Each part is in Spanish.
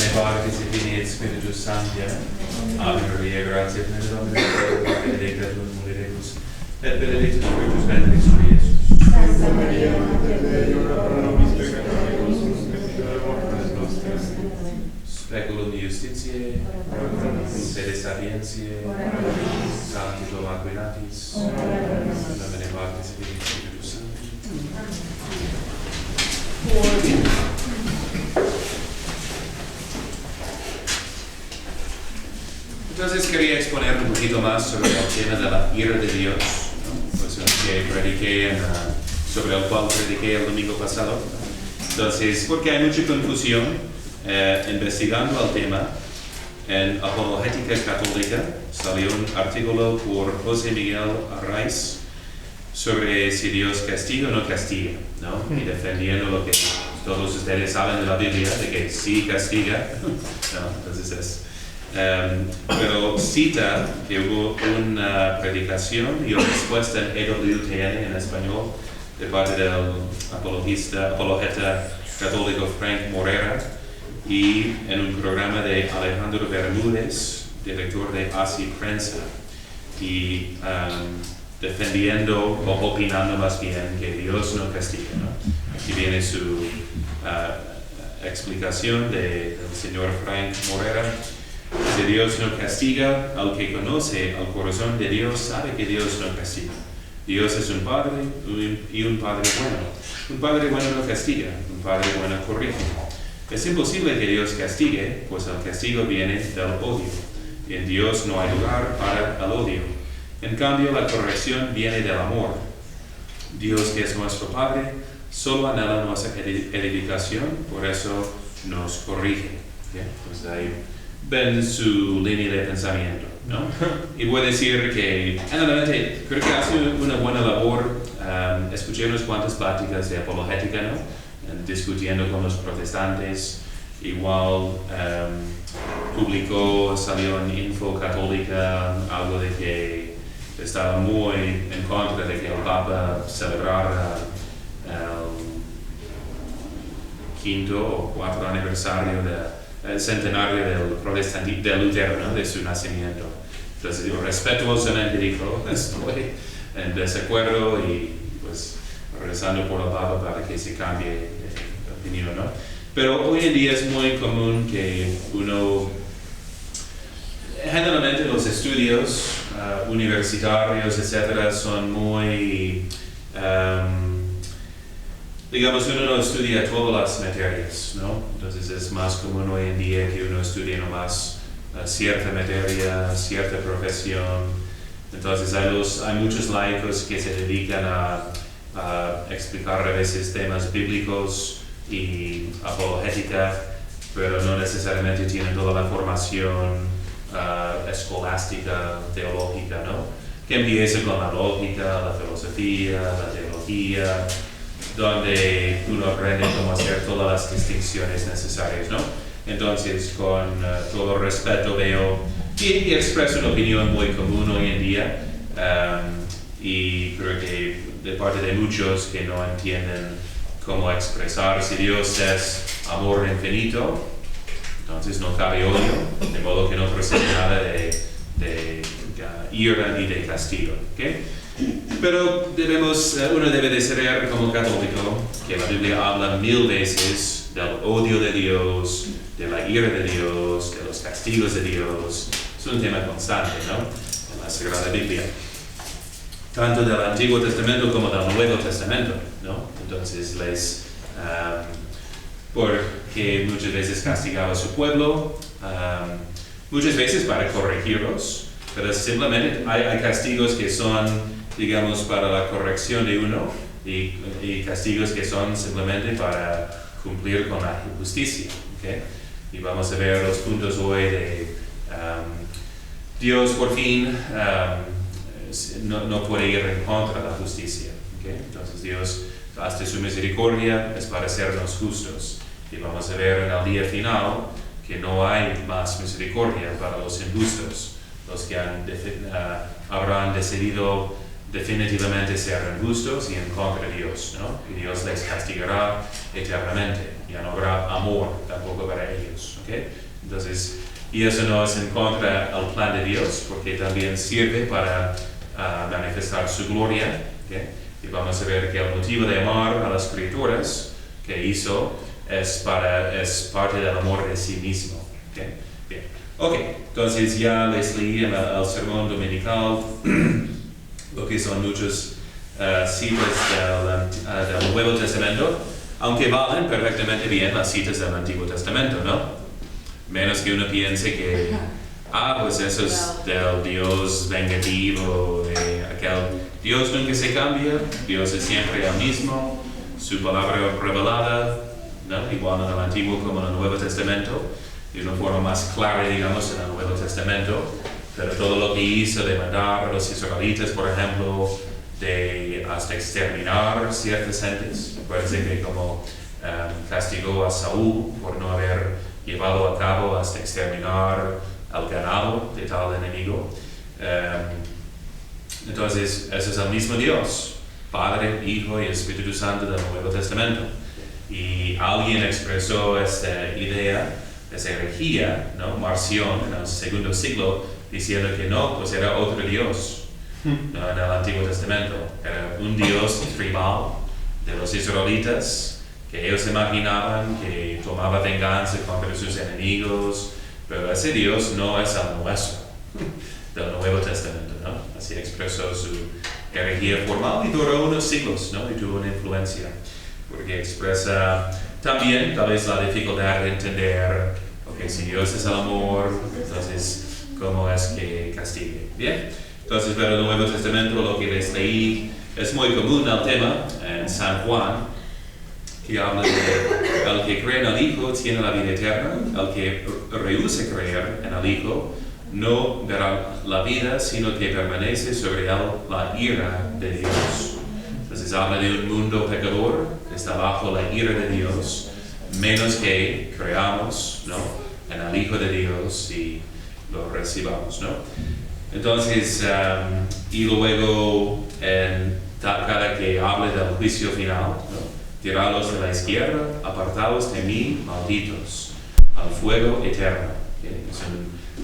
Domine Patris et Filii et Spiritus Sancti. Amen. Gloria gratia plena Domini Tecum, benedicta tu in mulieribus, et benedictus fructus ventris tui, Iesus. Santa Maria, Mater Dei, ora pro nobis peccatoribus, et in hora mortis nostre. Speculum Justitiae, sede sapientiae, Sancti Aquinatis, Domine Patris et Filii et Spiritus Sancti. Entonces quería exponer un poquito más sobre el tema de la ira de Dios, ¿no? Pues que prediqué sobre el cual prediqué el domingo pasado. Entonces, porque hay mucha confusión investigando el tema, en Apologética Católica salió un artículo por José Miguel Arraiz sobre si Dios castiga o no castiga, ¿no? Y defendiendo lo que todos ustedes saben de la Biblia, de que sí castiga, ¿no? Entonces pero cita que hubo una predicación y una respuesta en EWTN en español de parte del apologeta católico Frank Morera y en un programa de Alejandro Bermúdez, director de Así Prensa, y defendiendo o opinando más bien que Dios no castiga, ¿no? Aquí viene su explicación del señor Frank Morera. Si Dios no castiga, al que conoce el corazón de Dios sabe que Dios no castiga. Dios es un padre y un padre bueno. Un padre bueno no castiga, un padre bueno corrige. Es imposible que Dios castigue, pues el castigo viene del odio. Y en Dios no hay lugar para el odio. En cambio, la corrección viene del amor. Dios, que es nuestro Padre, solo anhela nuestra edificación, por eso nos corrige. ¿Okay? Pues ahí ven su línea de pensamiento, ¿no? Y voy a decir que, generalmente, creo que hace una buena labor. Escuché unas cuantas pláticas de apologética, ¿no? Discutiendo con los protestantes. Igual salió en Info Católica algo de que estaba muy en contra de que el Papa celebrara el 5º o 4º aniversario el centenario del Lutero, ¿no? De su nacimiento. Entonces yo respetuosamente dijo, estoy en desacuerdo y pues rezando por el Papa para que se cambie de opinión, ¿no? Pero hoy en día es muy común que generalmente los estudios universitarios, etcétera, son muy digamos, uno no estudia todas las materias, ¿no? Entonces es más común hoy en día que uno estudie nomás cierta materia, cierta profesión. Entonces hay muchos laicos que se dedican a explicar a veces temas bíblicos y apologética, pero no necesariamente tienen toda la formación escolástica, teológica, ¿no? Que empieza con la lógica, la filosofía, la teología, donde uno aprende cómo hacer todas las distinciones necesarias, ¿no? Entonces, con todo respeto veo y expreso una opinión muy común hoy en día, y creo que de parte de muchos que no entienden cómo expresar si Dios es amor infinito, entonces no cabe odio, de modo que no procede nada de ira ni de castigo, ¿okay? Pero uno debe de saber como católico que la Biblia habla 1000 veces del odio de Dios, de la ira de Dios, de los castigos de Dios. Es un tema constante, ¿no? En la Sagrada Biblia. Tanto del Antiguo Testamento como del Nuevo Testamento, ¿no? Entonces porque muchas veces castigaba a su pueblo, muchas veces para corregirlos, pero simplemente hay castigos que son, digamos, para la corrección de uno y castigos que son simplemente para cumplir con la justicia, ¿okay? Y vamos a ver los puntos hoy de Dios por fin no puede ir en contra de la justicia, ¿okay? Entonces Dios, hasta su misericordia, es para hacernos justos. Y vamos a ver en el día final que no hay más misericordia para los injustos, los que habrán decidido definitivamente serán justos y en contra de Dios, ¿no? Y Dios les castigará eternamente. Ya no habrá amor tampoco para ellos, ¿ok? Entonces, y eso no es en contra del plan de Dios, porque también sirve para manifestar su gloria, ¿ok? Y vamos a ver que el motivo de amar a las criaturas que hizo es parte del amor de sí mismo, ¿ok? Bien. Ok, entonces ya les leí en el sermón dominical lo que son muchas citas del Nuevo Testamento, aunque valen perfectamente bien las citas del Antiguo Testamento, ¿no? Menos que uno piense que, pues eso es del Dios vengativo, de aquel Dios nunca se cambia, Dios es siempre el mismo, su palabra revelada, ¿no? Igual en el Antiguo como en el Nuevo Testamento, de una forma más clara, digamos, en el Nuevo Testamento, pero todo lo que hizo de mandar a los israelitas, por ejemplo, de hasta exterminar ciertas gentes. Parece que como castigó a Saúl por no haber llevado a cabo hasta exterminar al ganado de tal enemigo. Entonces, ese es el mismo Dios, Padre, Hijo y Espíritu Santo del Nuevo Testamento. Y alguien expresó esta idea, esa herejía, ¿no? Marción, en el segundo siglo, diciendo que no, pues era otro Dios, ¿no? En el Antiguo Testamento. Era un Dios tribal de los israelitas, que ellos imaginaban que tomaba venganza contra sus enemigos, pero ese Dios no es el nuestro, del Nuevo Testamento, ¿no? Así expresó su herejía formal y duró unos siglos, ¿no? Y tuvo una influencia, porque expresa también tal vez la dificultad de entender, ok, si Dios es el amor, entonces, ¿cómo es que castigue? Bien, entonces, pero el Nuevo Testamento, lo que les leí, es muy común el tema en San Juan, que habla de el que cree en el Hijo tiene la vida eterna, el que rehúsa creer en el Hijo no verá la vida, sino que permanece sobre él la ira de Dios. Entonces habla de un mundo pecador, está bajo la ira de Dios, menos que creamos, ¿no? En el Hijo de Dios y lo recibamos, ¿no? Entonces, y luego cada que hable del juicio final, ¿no? Dirá a los de la izquierda, apartados de mí, malditos, al fuego eterno. ¿Okay?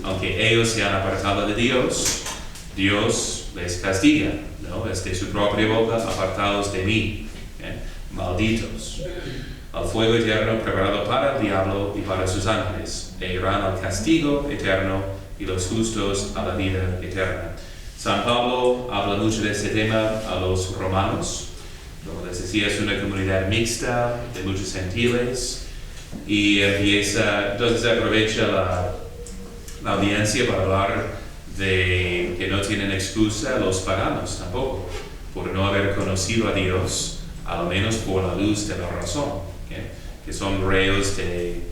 Aunque ellos se han apartado de Dios, Dios les castiga, ¿no? Es de su propia boca, apartados de mí, ¿okay? Malditos, al fuego eterno preparado para el diablo y para sus ángeles, e irán al castigo eterno y los justos a la vida eterna. San Pablo habla mucho de este tema a los romanos. Como les decía, es una comunidad mixta de muchos gentiles y entonces aprovecha la audiencia para hablar de que no tienen excusa los paganos tampoco, por no haber conocido a Dios, a lo menos por la luz de la razón, ¿okay? Que son reos de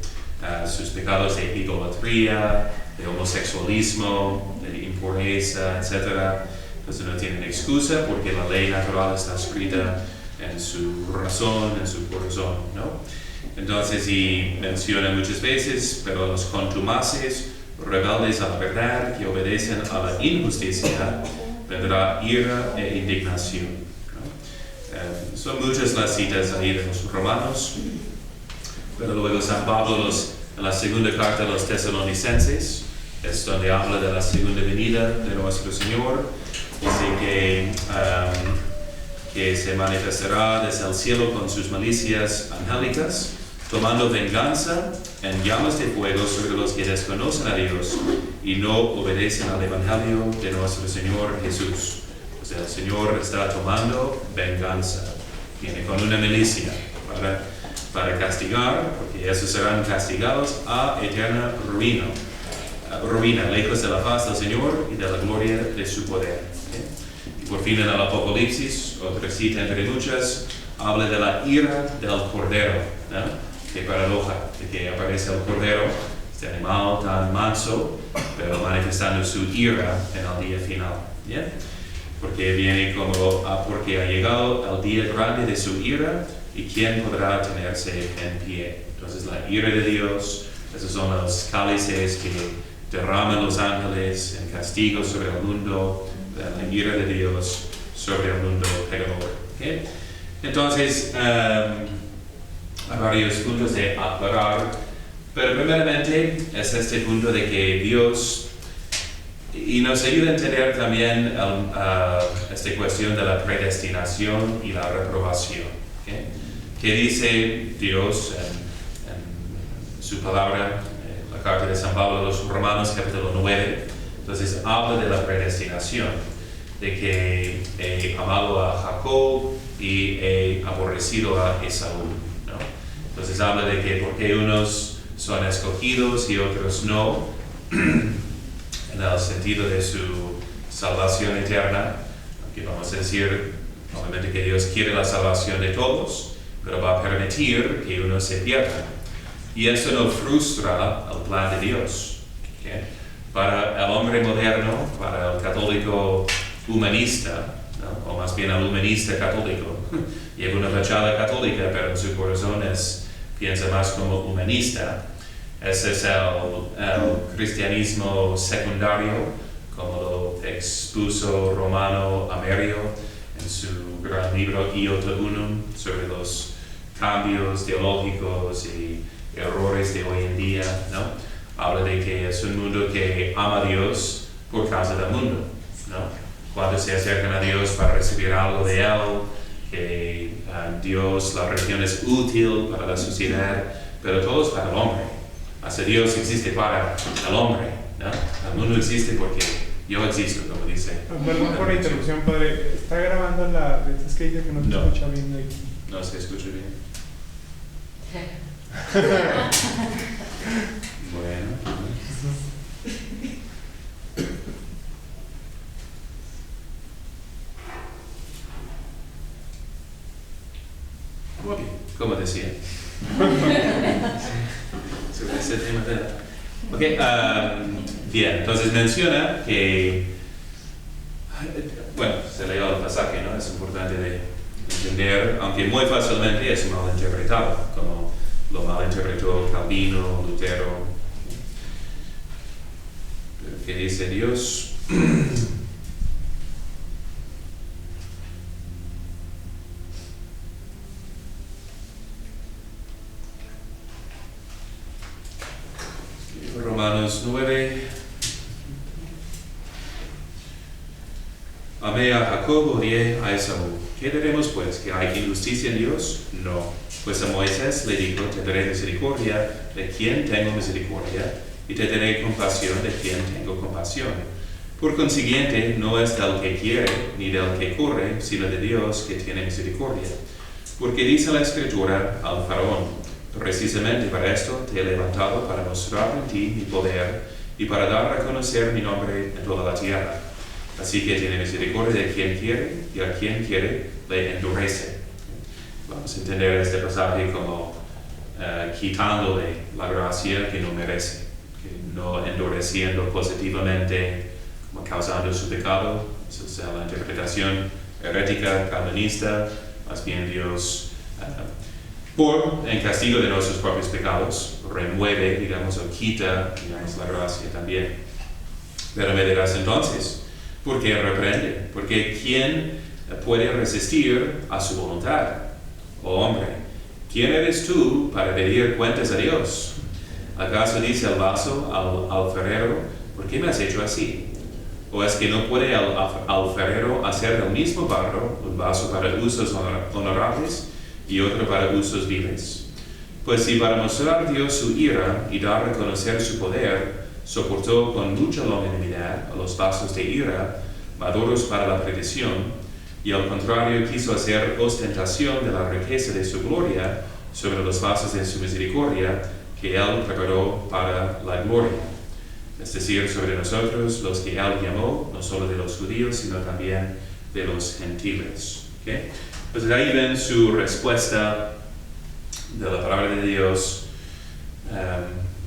sus pecados de idolatría, de homosexualismo, de impureza, etc. Entonces no tienen excusa porque la ley natural está escrita en su razón, en su corazón, ¿no? Entonces, y menciona muchas veces, pero los contumaces, rebeldes a la verdad, que obedecen a la injusticia, vendrá ira e indignación, ¿no? Son muchas las citas ahí de los romanos, pero luego San Pablo en la segunda carta a los tesalonicenses, es donde habla de la segunda venida de nuestro Señor, dice que se manifestará desde el cielo con sus milicias angélicas, tomando venganza en llamas de fuego sobre los que desconocen a Dios y no obedecen al Evangelio de nuestro Señor Jesús. O sea, el Señor está tomando venganza, viene con una milicia para castigar, porque esos serán castigados a eterna ruina, lejos de la paz del Señor y de la gloria de su poder. Y por fin en el Apocalipsis, otra cita entre muchas, habla de la ira del Cordero, ¿no? Qué paradoja, de que aparece el Cordero, este animal tan manso, pero manifestando su ira en el día final, ¿bien? Porque viene porque ha llegado el día grande de su ira, y quién podrá tenerse en pie. Entonces la ira de Dios, esos son los cálices que derraman los ángeles en castigo sobre el mundo, la ira de Dios sobre el mundo pecador. ¿Okay? Entonces, hay varios puntos de aclarar, pero primeramente es este punto de que Dios, y nos ayuda a entender también esta cuestión de la predestinación y la reprobación. ¿Okay? Que dice Dios en su palabra, la carta de San Pablo a los Romanos, capítulo 9, entonces habla de la predestinación, de que he amado a Jacob y he aborrecido a Esaú, ¿no? Entonces habla de que porque unos son escogidos y otros no, en el sentido de su salvación eterna, aunque vamos a decir, obviamente que Dios quiere la salvación de todos, pero va a permitir que uno se pierda. Y eso no frustra el plan de Dios. ¿Okay? Para el hombre moderno, para el católico humanista, ¿no? O más bien el humanista católico, lleva una fachada católica, pero en su corazón piensa más como humanista. Ese es el cristianismo secundario, como lo expuso Romano Amerio en su gran libro Iota Unum sobre los cambios teológicos y errores de hoy en día, ¿no? Habla de que es un mundo que ama a Dios por causa del mundo, ¿no? Cuando se acercan a Dios para recibir algo de Él, que Dios, la religión es útil para la sociedad, pero todo es para el hombre. Hasta Dios existe para el hombre, ¿no? El mundo existe porque yo existo, como dice. Perdón por la interrupción, padre. Está grabando es que dice que no se escucha bien de aquí. No se escucha bien. Bueno. Ok, como decía. Sobre ese tema bien, entonces menciona que, bueno, se leyó el pasaje, ¿no? Es importante de entender, aunque muy fácilmente es mal interpretado, como lo malinterpretó Calvino, Lutero. ¿Qué dice Dios? Romanos 9. Amé a Jacob, odié a Esaú. ¿Qué diremos pues? ¿Que hay injusticia en Dios? No. Pues a Moisés le dijo, te daré misericordia de quien tengo misericordia, y te daré compasión de quien tengo compasión. Por consiguiente, no es del que quiere, ni del que corre, sino de Dios que tiene misericordia. Porque dice la Escritura al faraón, precisamente para esto te he levantado, para mostrar en ti mi poder, y para dar a conocer mi nombre en toda la tierra. Así que tiene misericordia de quien quiere, y a quien quiere le endurece. Vamos a entender este pasaje como quitándole la gracia que no merece, que no endureciendo positivamente, como causando su pecado. Esa es la interpretación herética, calvinista. Más bien Dios, en castigo de nuestros propios pecados, remueve, digamos, o quita, digamos, la gracia también. Pero me dirás entonces, ¿por qué reprende? Porque ¿quién puede resistir a su voluntad? Oh hombre, ¿quién eres tú para pedir cuentas a Dios? ¿Acaso dice el vaso al alfarero, ¿por qué me has hecho así? ¿O es que no puede el alfarero hacer del mismo barro un vaso para usos honorables y otro para usos viles? Pues si para mostrar Dios su ira y dar a conocer su poder, soportó con mucha longanimidad a los vasos de ira, maduros para la perdición, y al contrario quiso hacer ostentación de la riqueza de su gloria sobre los vasos de su misericordia, que Él preparó para la gloria. Es decir, sobre nosotros, los que Él llamó, no solo de los judíos, sino también de los gentiles. ¿Okay? Entonces ahí ven su respuesta de la palabra de Dios,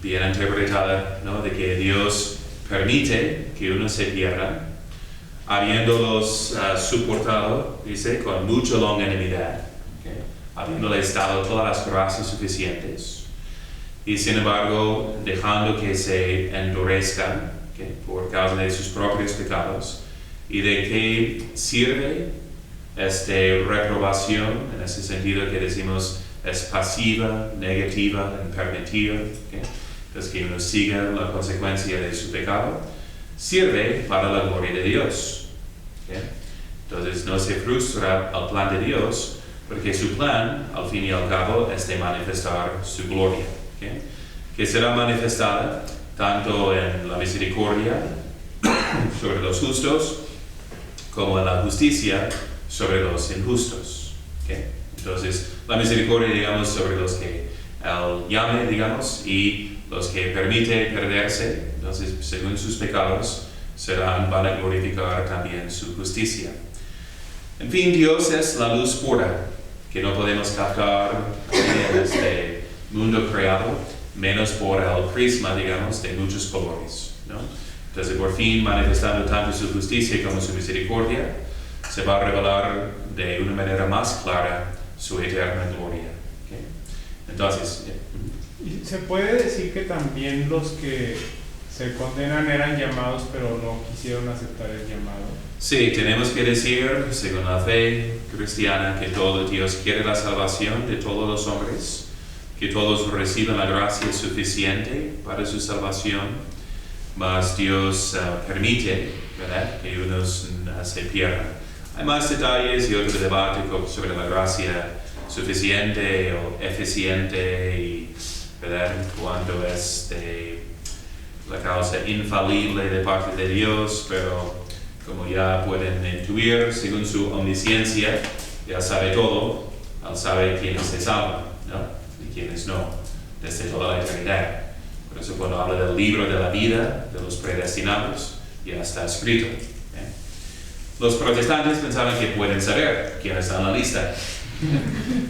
bien interpretada, ¿no? De que Dios permite que uno se pierda, habiéndolos soportado, dice, con mucha longanimidad, ¿okay? Habiéndoles dado todas las gracias suficientes, y sin embargo dejando que se endurezcan, ¿okay? Por causa de sus propios pecados, ¿Y de qué sirve esta reprobación? En ese sentido que decimos es pasiva, negativa, en permitir, ¿okay? Entonces que uno siga la consecuencia de su pecado, sirve para la gloria de Dios. ¿Okay? Entonces no se frustra el plan de Dios, porque su plan, al fin y al cabo, es de manifestar su gloria, ¿okay? Que será manifestada tanto en la misericordia sobre los justos, como en la justicia sobre los injustos. ¿Okay? Entonces, la misericordia, digamos, sobre los que Él llame, digamos, y los que permite perderse, entonces, según sus pecados, van a glorificar también su justicia. En fin, Dios es la luz pura, que no podemos captar en este mundo creado, menos por el prisma, digamos, de muchos colores, ¿no? Entonces, por fin, manifestando tanto su justicia como su misericordia, se va a revelar de una manera más clara su eterna gloria. ¿Okay? Entonces, ¿y se puede decir que también los que se condenan eran llamados, pero no quisieron aceptar el llamado? sí, tenemos que decir, según la fe cristiana, que todo Dios quiere la salvación de todos los hombres, que todos reciban la gracia suficiente para su salvación, mas Dios permite, ¿verdad?, que unos se pierdan. Hay más detalles y otro debate sobre la gracia suficiente o eficiente y, ¿verdad?, cuánto es de la causa infalible de parte de Dios, pero como ya pueden intuir, según su omnisciencia, ya sabe todo, Él sabe quiénes se salvan, ¿no?, y quiénes no, desde toda la eternidad. Por eso cuando habla del libro de la vida, de los predestinados, ya está escrito. Los protestantes pensaban que pueden saber quién está en la lista,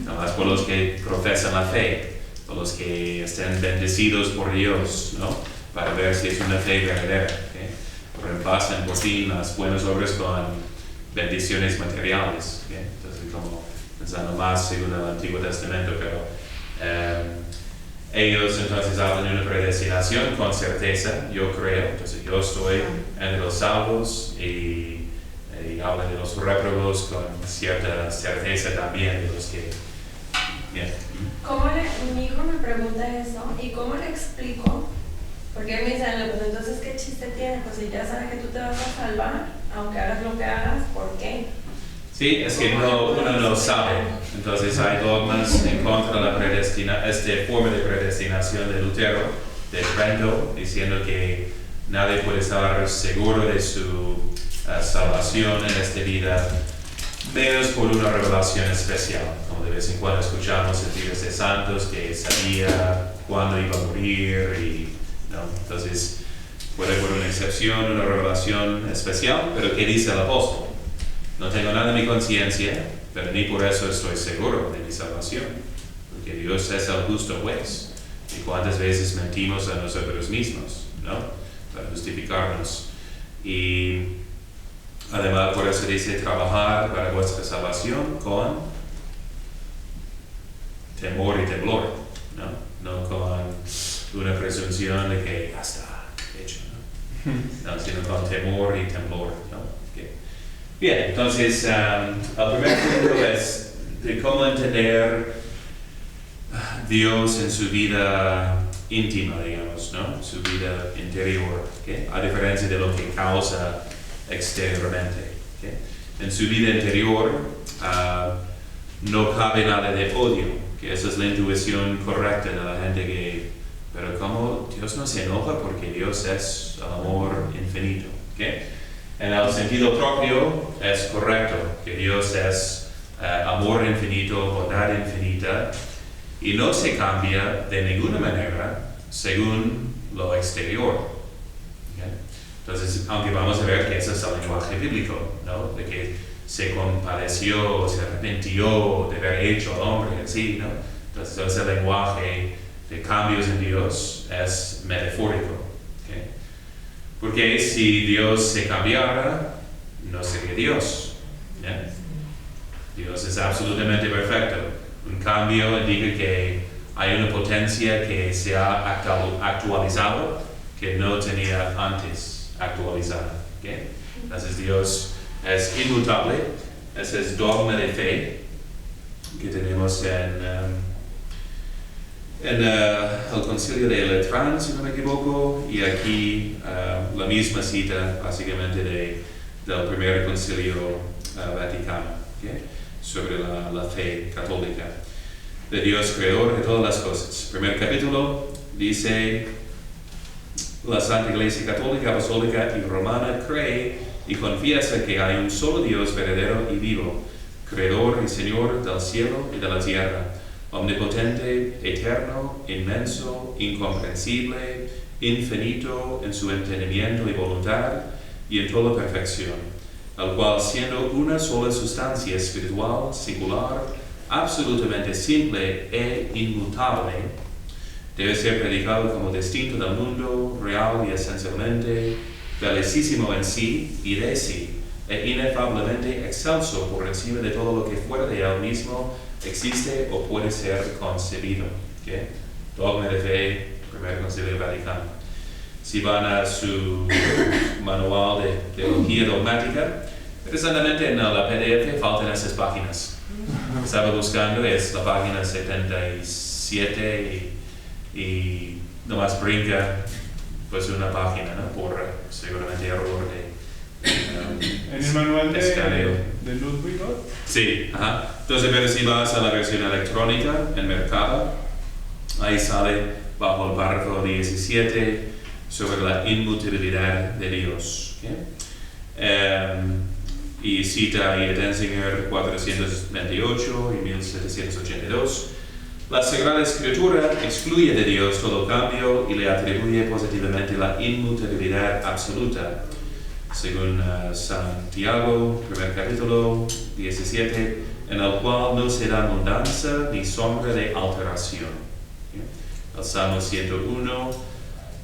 nada más por los que profesan la fe, por los que estén bendecidos por Dios, ¿no?, para ver si es una fe verdadera. Reemplazan por fin las buenas obras con bendiciones materiales. Entonces, como pensando más según el Antiguo Testamento, pero ellos entonces hablan de una predestinación con certeza, yo creo, entonces yo estoy entre los salvos y hablan de los réprobos con cierta certeza también de los que... Mi hijo me pregunta eso, ¿y cómo le explico? Porque él me dice, pues entonces, ¿qué chiste tiene? Pues si ya sabes que tú te vas a salvar, aunque hagas lo que hagas, ¿por qué? Sí, es que uno no sabe. Entonces hay dogmas en contra de esta forma de predestinación de Lutero, de Trento, diciendo que nadie puede estar seguro de su salvación en esta vida, menos por una revelación especial. Como de vez en cuando escuchamos en vidas de santos que sabía cuándo iba a morir y... ¿no? Entonces, puede por una excepción, una revelación especial, pero ¿qué dice el apóstol? No tengo nada en mi conciencia, pero ni por eso estoy seguro de mi salvación, porque Dios es el justo juez. Y cuántas veces mentimos a nosotros mismos, ¿no?, para justificarnos. Y además, por eso dice, trabajar para vuestra salvación con temor y temblor, no con una presunción de que ya está hecho, ¿no? Sino con temor y temblor, ¿no? Okay. Bien, entonces el primer punto es de cómo entender Dios en su vida íntima, digamos, ¿no?, su vida interior, ¿okay?, a diferencia de lo que causa exteriormente. ¿Okay? En su vida interior no cabe nada de odio, que esa es la intuición correcta de la gente que... Pero como Dios no se enoja porque Dios es amor infinito. ¿Okay? En el sentido propio es correcto que Dios es amor infinito, bondad infinita, y no se cambia de ninguna manera según lo exterior. ¿Okay? Entonces, aunque vamos a ver que ese es el lenguaje bíblico, ¿no?, de que se compadeció, se arrepintió de haber hecho al hombre así, ¿no? Entonces, ese lenguaje de cambios en Dios es metafórico. ¿Okay? Porque si Dios se cambiara, no sería Dios. ¿Yeah? Dios es absolutamente perfecto. Un cambio indica que hay una potencia que se ha actualizado que no tenía antes actualizada. ¿Okay? Entonces Dios es inmutable. Ese es dogma de fe que tenemos en el concilio de Letrán, si no me equivoco, y aquí la misma cita básicamente del primer concilio vaticano, ¿okay? Sobre la fe católica, de Dios creador de todas las cosas. Primer capítulo dice: la Santa Iglesia Católica, Apostólica y Romana cree y confiesa que hay un solo Dios verdadero y vivo, creador y Señor del cielo y de la tierra, omnipotente, eterno, inmenso, incomprensible, infinito en su entendimiento y voluntad y en toda perfección, al cual, siendo una sola sustancia espiritual, singular, absolutamente simple e inmutable, debe ser predicado como distinto del mundo, real y esencialmente, felicísimo en sí y de sí, e inefablemente excelso por encima de todo lo que fuera de él mismo existe o puede ser concebido. ¿Okay? Dogma de fe, primer concilio vaticano. Si van a su manual de teología dogmática, precisamente en la PDF faltan esas páginas. Estaba buscando, es la página 77 y nomás brinca pues una página, ¿no? Por seguramente error en el manual escaneo. de Ludwig. Sí, ajá. Entonces, pero si vas a la versión electrónica en Mercado, ahí sale bajo el párrafo 17 sobre la inmutabilidad de Dios. ¿Okay? Y cita ahí a Denzinger 428 y 1782. La Sagrada Escritura excluye de Dios todo cambio y le atribuye positivamente la inmutabilidad absoluta, según Santiago, primer capítulo 17, en el cual no se da mudanza ni sombra de alteración. El Salmo 101,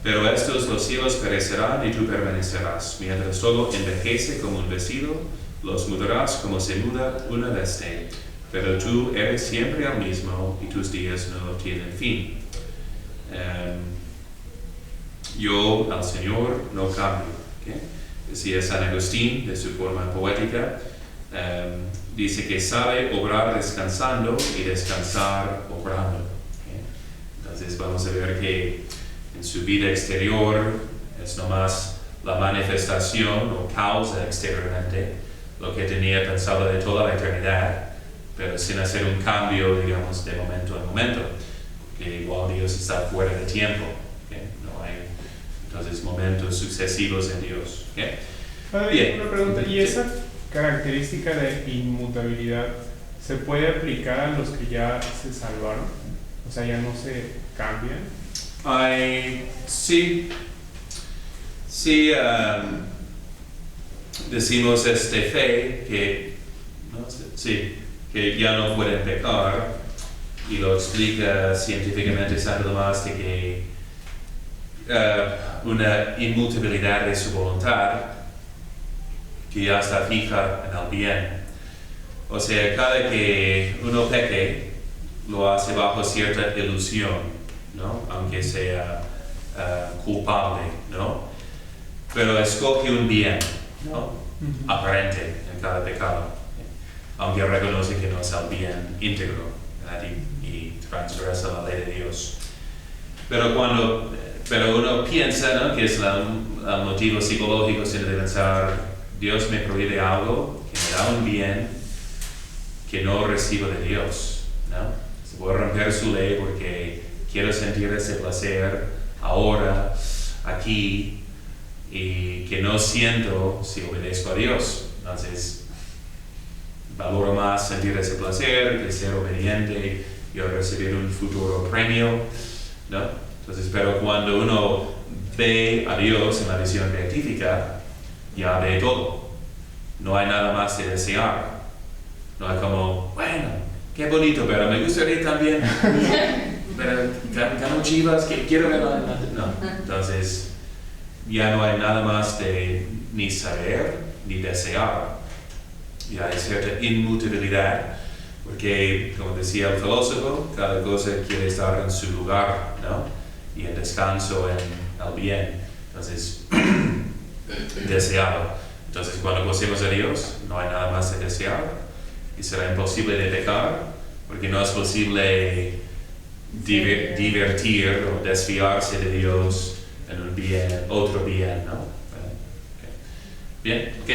pero estos los cielos perecerán y tú permanecerás, mientras todo envejece como un vestido, los mudarás como se muda una veste, pero tú eres siempre el mismo y tus días no tienen fin. Yo, al Señor, no cambio. ¿Okay? Decía San Agustín, de su forma poética, dice que sabe obrar descansando y descansar obrando. ¿Okay? Entonces vamos a ver que en su vida exterior es nomás la manifestación o causa exteriormente lo que tenía pensado de toda la eternidad, pero sin hacer un cambio, digamos, de momento en momento, que igual Dios está fuera de tiempo. ¿Okay? No hay entonces momentos sucesivos en Dios. ¿Okay? Bien. Una pregunta, ¿y esa característica de inmutabilidad se puede aplicar a los que ya se salvaron? O sea, ya no se cambian. Sí, decimos fe que, ¿no? Sí, que ya no pueden pecar, y lo explica científicamente Santo Tomás de que una inmutabilidad de su voluntad que ya está fija en el bien. O sea, cada que uno peque, lo hace bajo cierta ilusión, ¿no? Aunque sea culpable, ¿no? Pero escoge un bien, ¿no? Aparente en cada pecado, aunque reconoce que no es el bien íntegro, ¿verdad? Y transgresa la ley de Dios. Pero uno piensa, ¿no? Que es el motivo psicológico de pensar, Dios me prohíbe algo que me da un bien que no recibo de Dios, ¿no? Voy a romper su ley porque quiero sentir ese placer ahora, aquí, y que no siento si obedezco a Dios. Entonces, valoro más sentir ese placer que ser obediente y recibir un futuro premio, ¿no? Entonces, pero cuando uno ve a Dios en la visión beatífica, ya ve todo. No hay nada más de desear. No hay como, bueno, qué bonito, pero me gustaría también, pero ganó Chivas, que quiero verlo. No, entonces ya no hay nada más de ni saber ni desear. Ya hay cierta inmutabilidad, porque como decía el filósofo, cada cosa quiere estar en su lugar, ¿no? Y en descanso en el bien. Entonces, deseado. Entonces, cuando conocemos a Dios, no hay nada más de desear y será imposible de pecar, porque no es posible divertir o desviarse de Dios en un bien, otro bien, ¿no? Okay. Bien, ok.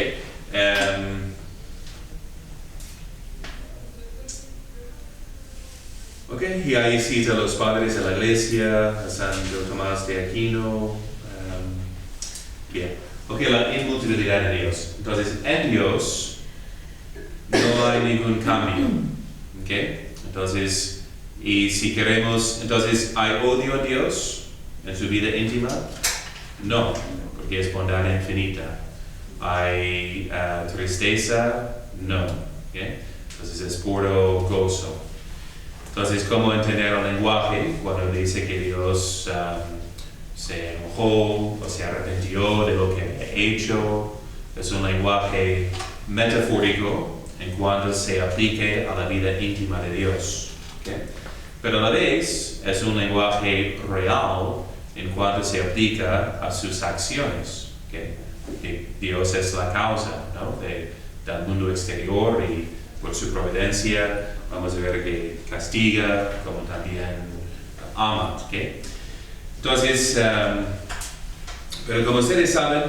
Ok, y ahí cita a los padres de la iglesia, a Santo Tomás de Aquino. Bien, ok, la inmutabilidad de Dios. Entonces, en Dios no hay ningún cambio. Ok, entonces, y si queremos, entonces, ¿hay odio a Dios en su vida íntima? No, porque es bondad infinita. ¿Hay tristeza? No. Okay? Entonces, es puro gozo. Entonces, ¿cómo entender el lenguaje cuando dice que Dios se enojó o se arrepintió de lo que había hecho? Es un lenguaje metafórico en cuanto se aplique a la vida íntima de Dios. ¿Okay? Pero a la vez es un lenguaje real en cuanto se aplica a sus acciones. ¿Okay? Que Dios es la causa, ¿no? del mundo exterior y por su providencia vamos a ver que castiga como también ama. ¿Okay? Entonces, pero como ustedes saben,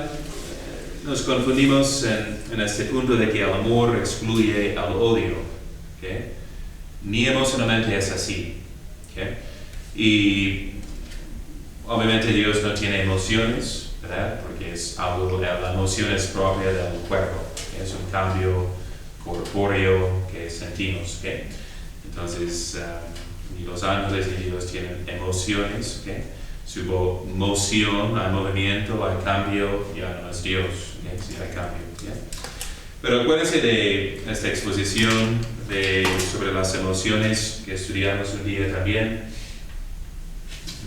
nos confundimos en este punto de que el amor excluye al odio. ¿Okay? Ni emocionalmente es así. ¿Okay? Y obviamente Dios no tiene emociones, ¿verdad? Porque es algo, la emoción es propia del cuerpo. ¿Okay? Es un cambio corpóreo que sentimos. ¿Okay? Entonces, ni los ángeles ni Dios tienen emociones. ¿Okay? Si hubo moción, hay movimiento, hay cambio, ya no es Dios. ¿Okay? Sí hay cambio. ¿Okay? Pero acuérdense de esta exposición sobre las emociones que estudiamos un día también,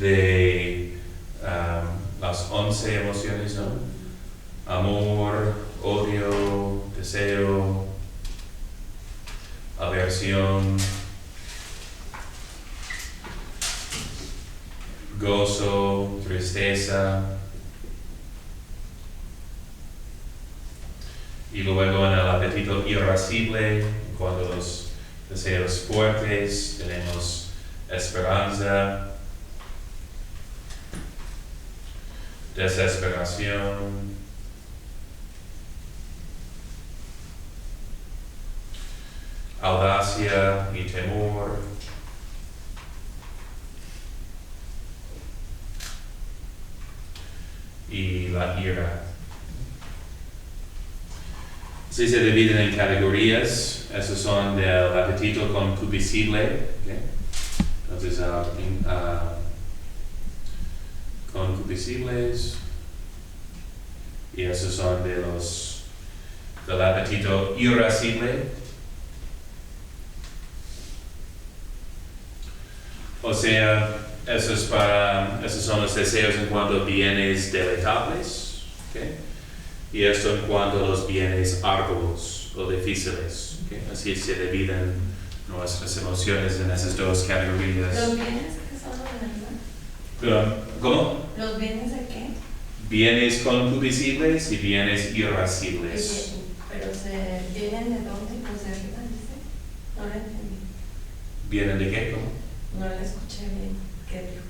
de las 11 emociones, ¿no? Amor, odio, deseo, aversión, gozo, tristeza, y luego en el apetito irascible, cuando los deseos fuertes, tenemos esperanza, desesperación, audacia y temor, y la ira. Si se dividen en categorías, esos son del apetito concupiscible, ¿okay? Entonces concupiscibles, y esos son del apetito irascible. O sea, esos son los deseos en cuanto a bienes deleitables, ¿okay? Y esto en cuanto a los bienes arduos o difíciles. ¿Okay? Así se dividen nuestras emociones en esas dos categorías. ¿Los bienes qué son, verdad? ¿Cómo? ¿Los bienes de qué? Bienes concupiscibles y bienes irascibles. Pero ¿vienen de dónde? Pues de arriba, dice. No lo entendí. ¿Vienen de qué? ¿Cómo? No lo escuché bien. ¿Qué dijo?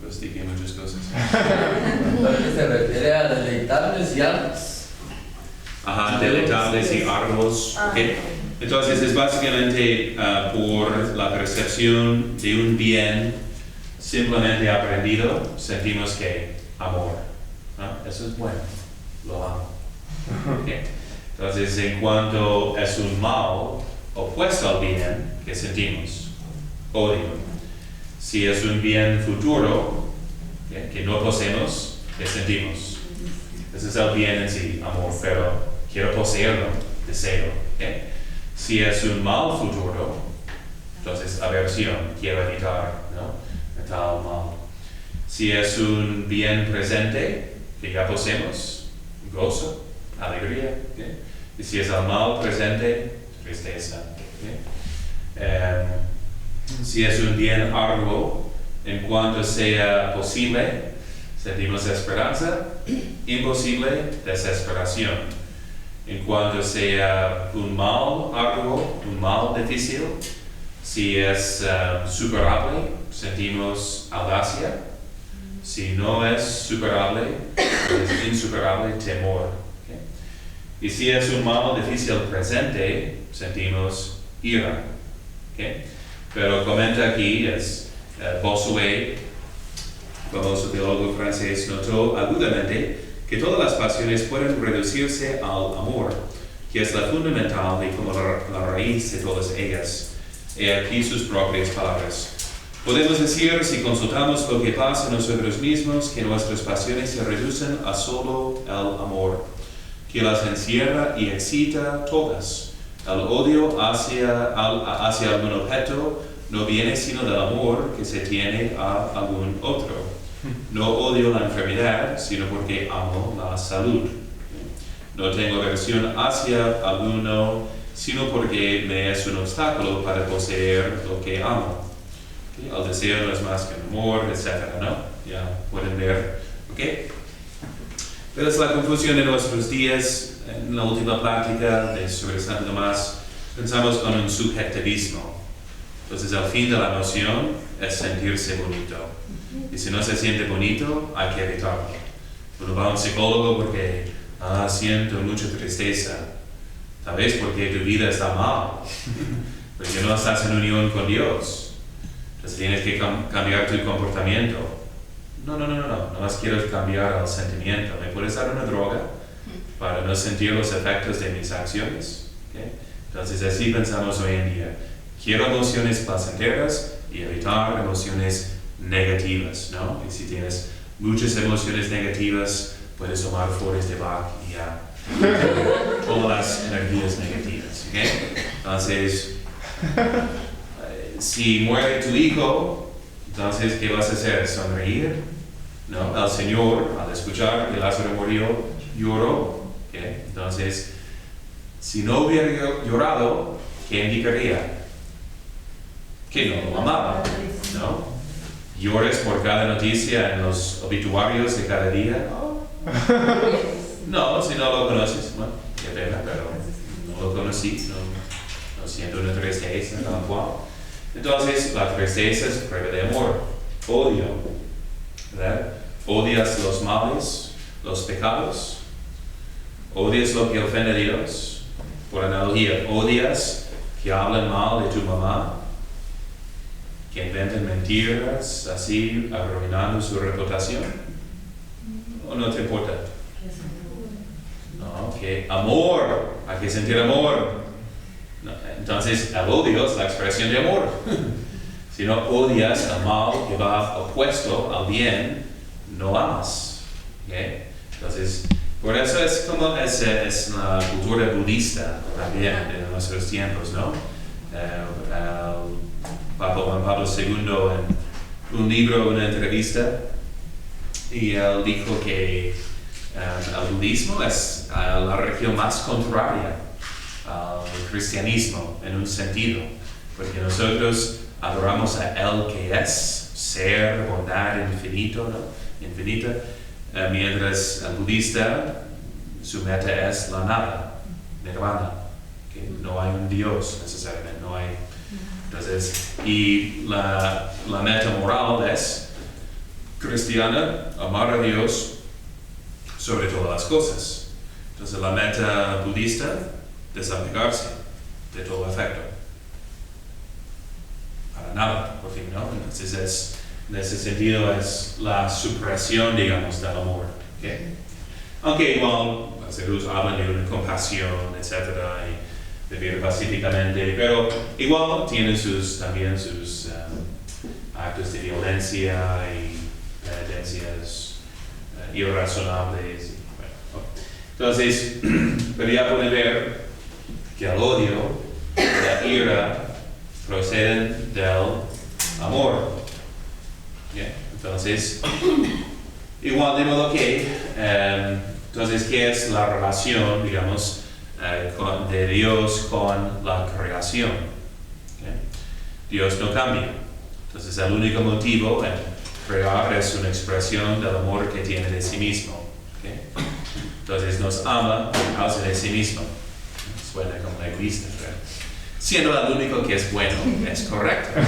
Pues dije muchas cosas. Entonces se refiere a deleitables y arduos. Ajá, deleitables y arduos. ¿Okay? Entonces es básicamente por la percepción de un bien simplemente aprendido, sentimos que amor. ¿No? Eso es bueno, lo amo. ¿Okay? Entonces en cuanto es un mal opuesto al bien, ¿qué sentimos? Odio. Si es un bien futuro, ¿okay? Que no poseemos, ¿qué sentimos? Ese es el bien en sí, amor, pero quiero poseerlo, deseo. ¿Okay? Si es un mal futuro, entonces aversión, quiero evitar, ¿no? Tal mal. Si es un bien presente que ya poseemos, gozo, alegría. ¿Okay? Y si es el mal presente, tristeza. ¿Okay? Si es un bien arduo, en cuanto sea posible, Sentimos esperanza, imposible, desesperación. En cuanto sea un mal arduo, un mal difícil, si es superable, sentimos audacia. Si no es superable, es insuperable, temor. ¿Okay? Y si es un mal difícil presente, sentimos ira. ¿Okay? Pero comenta aquí, Bossuet, famoso teólogo francés, notó agudamente que todas las pasiones pueden reducirse al amor, que es la fundamental y como la raíz de todas ellas. He aquí sus propias palabras. Podemos decir, si consultamos lo que pasa en nosotros mismos, que nuestras pasiones se reducen a solo el amor, que las encierra y excita todas. El odio hacia algún objeto no viene sino del amor que se tiene a algún otro. No odio la enfermedad, sino porque amo la salud. No tengo aversión hacia alguno, sino porque me es un obstáculo para poseer lo que amo. El deseo no es más que el amor, etc., ¿no? Ya pueden ver, ¿ok? Pero es la confusión de nuestros días. En la última plática sobre San Tomás, pensamos con un subjetivismo. Entonces, el fin de la noción es sentirse bonito. Y si no se siente bonito, hay que evitarlo. Uno va a un psicólogo porque, siento mucha tristeza. Tal vez porque tu vida está mal, porque no estás en unión con Dios. Entonces tienes que cambiar tu comportamiento. No más quiero cambiar el sentimiento. ¿Me puedes dar una droga para no sentir los efectos de mis acciones? ¿Okay? Entonces así pensamos hoy en día. Quiero emociones placenteras y evitar emociones negativas, ¿no? Y si tienes muchas emociones negativas, puedes tomar flores de Bach y ya. Todas las energías negativas, ¿okay? Entonces, si muere tu hijo, entonces, ¿qué vas a hacer? ¿Sonreír? No, el Señor, al escuchar que Lázaro murió, lloró. ¿Okay? Entonces, si no hubiera llorado, ¿qué indicaría? Que no lo amaba, ¿no? ¿Llores por cada noticia en los obituarios de cada día? No, si no lo conoces, bueno, qué pena, pero no lo conocí, no siento una tristeza, tal cual. Entonces, la tristeza es prueba de amor, odio, ¿verdad? Odias los males, los pecados, odias lo que ofende a Dios. Por analogía, odias que hablen mal de tu mamá, que inventen mentiras, así arruinando su reputación. ¿O no te importa? No, que amor, hay que sentir amor. No, entonces, el odio es la expresión de amor. Si no odias el mal que va opuesto al bien, no amas. ¿Okay? Entonces, por eso es como es la cultura budista también de nuestros tiempos, ¿no? Papa Juan Pablo II en un libro, una entrevista, y él dijo que el budismo es la religión más contraria al cristianismo en un sentido, porque nosotros adoramos a Él que es ser, bondad infinito, ¿no? Infinita, mientras el budista su meta es la nada, nirvana, que no hay un Dios necesariamente, no hay. Entonces, y la meta moral es cristiana, amar a Dios sobre todas las cosas. Entonces, la meta budista, desapegarse de todo afecto. Para nada, por fin, ¿no? Entonces, en ese sentido es la supresión, digamos, del amor. ¿Okay? Aunque igual, los judíos hablan de una compasión, etcétera, y vivir pacíficamente, pero igual tienen también sus actos de violencia y tendencias irrazonables. Y, bueno. Entonces, pero ya pueden ver que el odio, la ira, proceden del amor. ¿Yeah? Entonces, igual de modo que, entonces, ¿qué es la relación, digamos, de Dios con la creación? ¿Okay? Dios no cambia. Entonces, el único motivo en crear es una expresión del amor que tiene de sí mismo. ¿Okay? Entonces nos ama por causa de sí mismo. Suena como egoísta, pero siendo el único que es bueno, es correcto.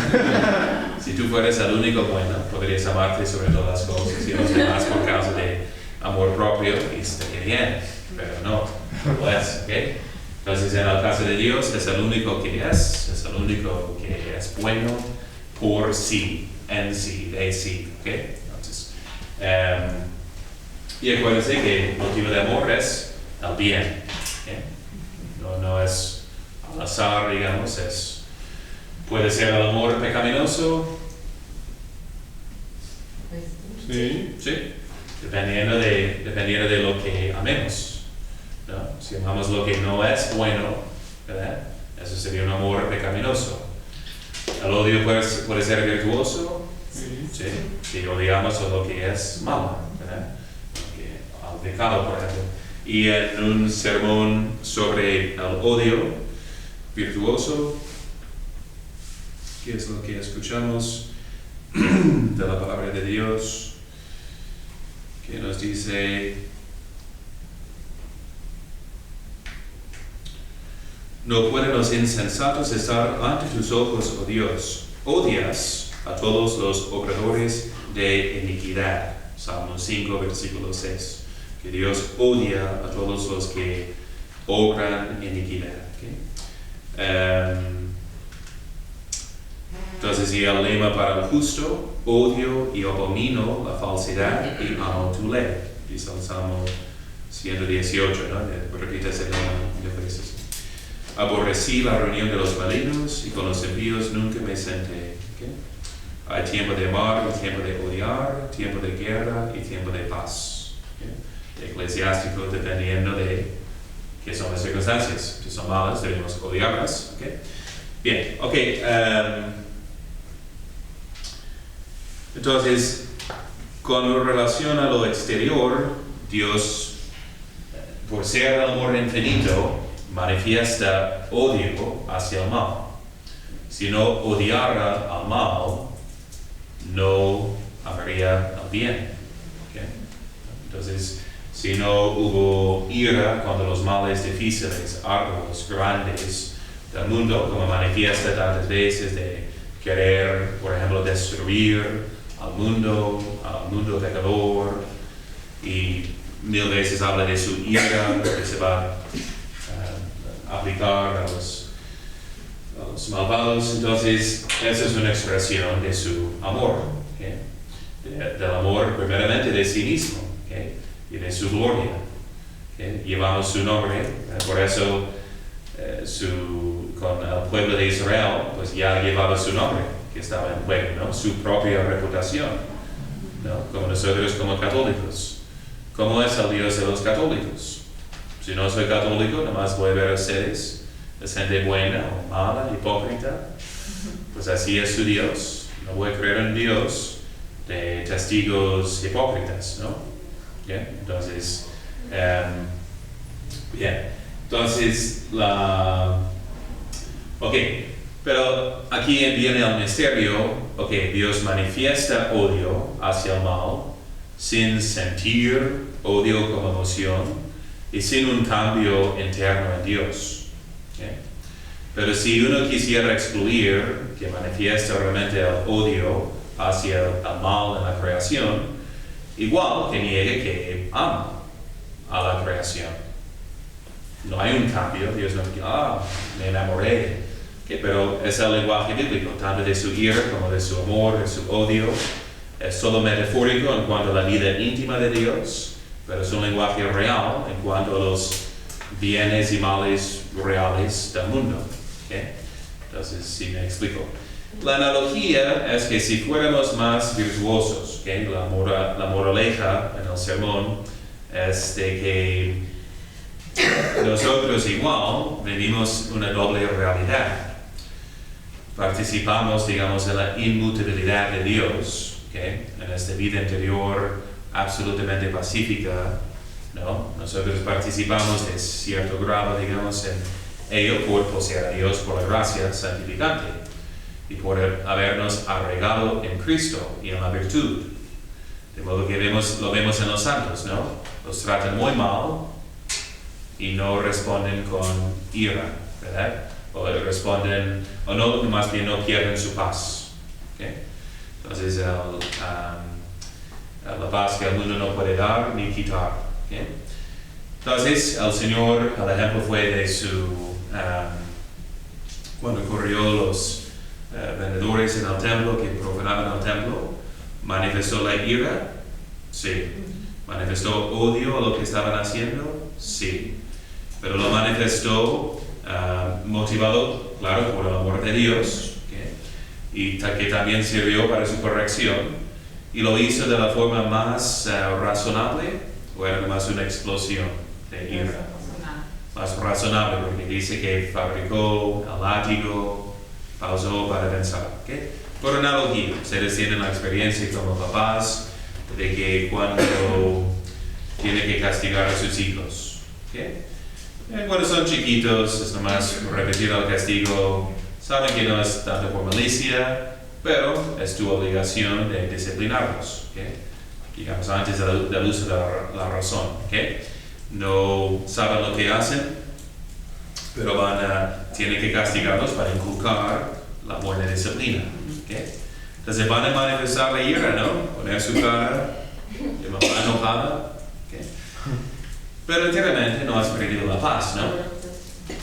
Si tú fueras el único bueno, podrías amarte sobre todas las cosas y los demás por causa de amor propio y estaría bien, pero no lo es. ¿Okay? Entonces en el caso de Dios es el único que es el único que es bueno por sí, en sí, de sí. ¿Okay? Entonces, y acuérdense que el motivo de amor es el bien. ¿Okay? No es al azar, digamos, puede ser el amor pecaminoso. Sí. Sí, dependiendo de lo que amemos, ¿no? Si amamos lo que no es bueno, ¿verdad? Eso sería un amor pecaminoso. El odio puede ser virtuoso, Sí. ¿sí? Si odiamos lo que es malo, ¿verdad? Al pecado, por ejemplo. Y en un sermón sobre el odio virtuoso, ¿qué es lo que escuchamos de la palabra de Dios? Que nos dice: no pueden los insensatos estar ante tus ojos, oh Dios. Odias a todos los obradores de iniquidad. Salmo 5, versículo 6. Que Dios odia a todos los que obran iniquidad. ¿Okay? Entonces, y el lema para el justo: odio y abomino la falsedad y amo tu ley. Dice el Salmo 118, ¿no? Repítese de veces. Aborrecí la reunión de los malignos y con los impíos nunca me senté. ¿Okay? Hay tiempo de amar y tiempo de odiar, tiempo de guerra y tiempo de paz. ¿Okay? Eclesiástico, dependiendo de qué son las circunstancias. Si son malas, debemos odiarlas. ¿Okay? Bien, ok. Entonces, con relación a lo exterior, Dios, por ser el amor infinito, manifiesta odio hacia el mal. Si no odiara al mal, no habría el bien. ¿Okay? Entonces, si no hubo ira contra los males difíciles, arduos, grandes del mundo, como manifiesta tantas veces de querer, por ejemplo, destruir al mundo pecador, y 1000 veces habla de su ira que se va a aplicar a los malvados. Entonces, esa es una expresión de su amor, ¿okay? Del amor primeramente de sí mismo, ¿okay? Y de su gloria, ¿okay? Llevamos su nombre, por eso con el pueblo de Israel, pues ya llevaba su nombre, que estaba en juego, ¿no? Su propia reputación, ¿no? Como nosotros como católicos. ¿Cómo es el Dios de los católicos? Si no soy católico, nada más voy a ver a ustedes, es gente buena o mala, hipócrita. Pues así es su Dios. No voy a creer en Dios de testigos hipócritas, ¿no? ¿Bien? Entonces, bien. Entonces, ok, pero aquí viene el misterio. Ok, Dios manifiesta odio hacia el mal sin sentir odio como emoción y sin un cambio interno en Dios. ¿Okay? Pero si uno quisiera excluir que manifiesta realmente el odio hacia el mal en la creación, igual que niegue que ama a la creación. No hay un cambio. Dios no dice, me enamoré. Okay, pero es el lenguaje bíblico, tanto de su ira como de su amor, de su odio. Es solo metafórico en cuanto a la vida íntima de Dios, pero es un lenguaje real en cuanto a los bienes y males reales del mundo. ¿Okay? Entonces, sí me explico. La analogía es que si fuéramos más virtuosos, ¿okay? La moraleja en el sermón es de que nosotros igual vivimos una doble realidad. Participamos, digamos, en la inmutabilidad de Dios, ¿okay? En esta vida interior absolutamente pacífica, ¿no? Nosotros participamos de cierto grado, digamos, en ello por poseer a Dios por la gracia santificante. y por habernos arraigado en Cristo y en la virtud. De modo que lo vemos en los santos, ¿no? Los tratan muy mal y no responden con ira, ¿verdad? O responden, o no, más bien no pierden su paz. ¿Okay? Entonces, la paz que el mundo no puede dar ni quitar. ¿Okay? Entonces, el Señor, el ejemplo fue de cuando corrió los vendedores en el templo que profanaban el templo, manifestó la ira, sí. Manifestó odio a lo que estaban haciendo, sí. Pero lo manifestó motivado, claro, por el amor de Dios, ¿okay? Y que también sirvió para su corrección, y lo hizo de la forma más razonable, o era más una explosión de ira. Más razonable, porque dice que fabricó el látigo, pausó para pensar. ¿Okay? Por analogía, ustedes tienen la experiencia como papás de que cuando tiene que castigar a sus hijos. ¿Okay? Cuando son chiquitos, es nomás repetir el castigo. Saben que no es tanto por malicia, pero es tu obligación de disciplinarlos. ¿Okay? Digamos, antes del uso de la razón. ¿Okay? No saben lo que hacen, pero tienen que castigarlos para inculcar la buena disciplina. ¿Okay? Entonces van a manifestar la ira, ¿no? Poner su cara de mamá enojada. ¿Okay? Pero enteramente no has perdido la paz, ¿no?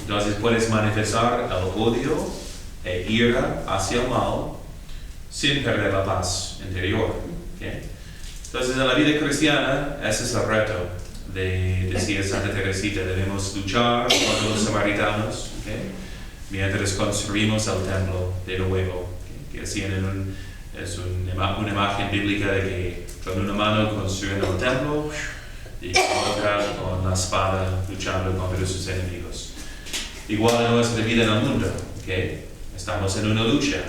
Entonces puedes manifestar el odio e ira hacia el mal sin perder la paz interior. ¿Okay? Entonces en la vida cristiana ese es el reto. Decía Santa Teresita, debemos luchar contra los samaritanos, ¿okay? Mientras construimos el templo de nuevo, ¿okay? Que así es una imagen bíblica de que con una mano construyen el templo y con otra con la espada luchando contra sus enemigos. Igual en nuestra vida en el mundo, ¿okay? Estamos en una lucha.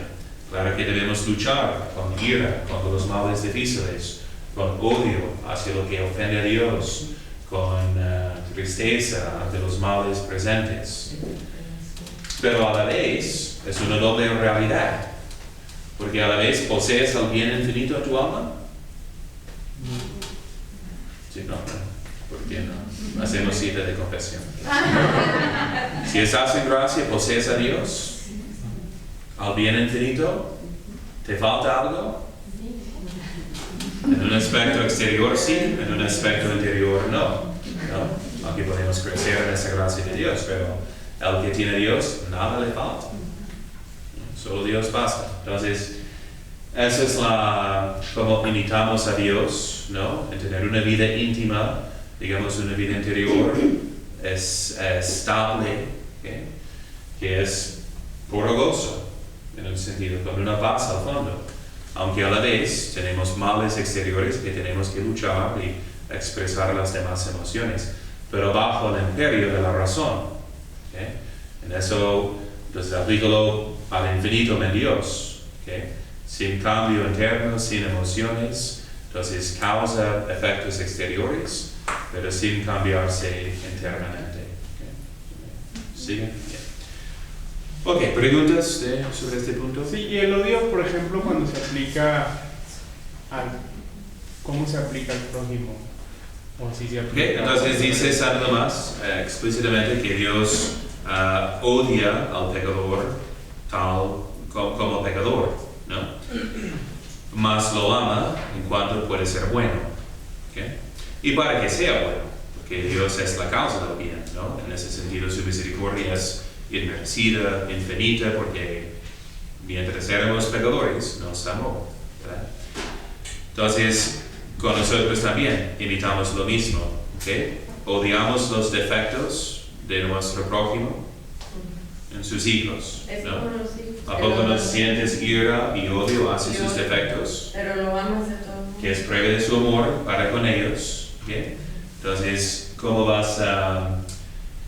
Claro que debemos luchar con ira contra los males difíciles, con odio hacia lo que ofende a Dios, con tristeza ante los males presentes. Pero a la vez es una doble realidad, porque a la vez posees el bien infinito en tu alma. Sí, no, ¿por qué no? Hacemos cita de confesión. Si estás en gracia, posees a Dios, al bien infinito. ¿Te falta algo? En un aspecto exterior sí, en un aspecto interior no. Aunque podemos crecer en esa gracia de Dios, pero al que tiene Dios, nada le falta. Solo Dios basta. Entonces, esa es como imitamos a Dios, ¿no? En tener una vida íntima, digamos una vida interior, es estable, ¿okay? Que es puro gozo, en un sentido, con una paz al fondo. Aunque a la vez tenemos males exteriores que tenemos que luchar y expresar las demás emociones, pero bajo el imperio de la razón. ¿Okay? En eso, entonces aplícalo al infinito en Dios. ¿Okay? Sin cambio interno, sin emociones, entonces causa efectos exteriores, pero sin cambiarse internamente. ¿Okay? ¿Sigue? Ok, ¿preguntas sobre este punto? Sí, y el odio, por ejemplo, cuando se aplica ¿cómo se aplica al prójimo? O si se aplica. Okay, entonces dice San Tomás explícitamente que Dios odia al pecador tal como pecador, ¿no? Mas lo ama en cuanto puede ser bueno. ¿Okay? Y para que sea bueno, porque Dios es la causa del bien, ¿no? En ese sentido su misericordia es inmerecida, infinita, porque mientras éramos pecadores nos amó, ¿verdad? Entonces, con nosotros también imitamos lo mismo, ¿okay? Odiamos los defectos de nuestro prójimo en sus hijos, ¿no? ¿A poco no sientes ira y odio hacia sus defectos? Pero lo amas de todo. Que es prueba de su amor para con ellos, ¿okay? Entonces, ¿cómo vas a...?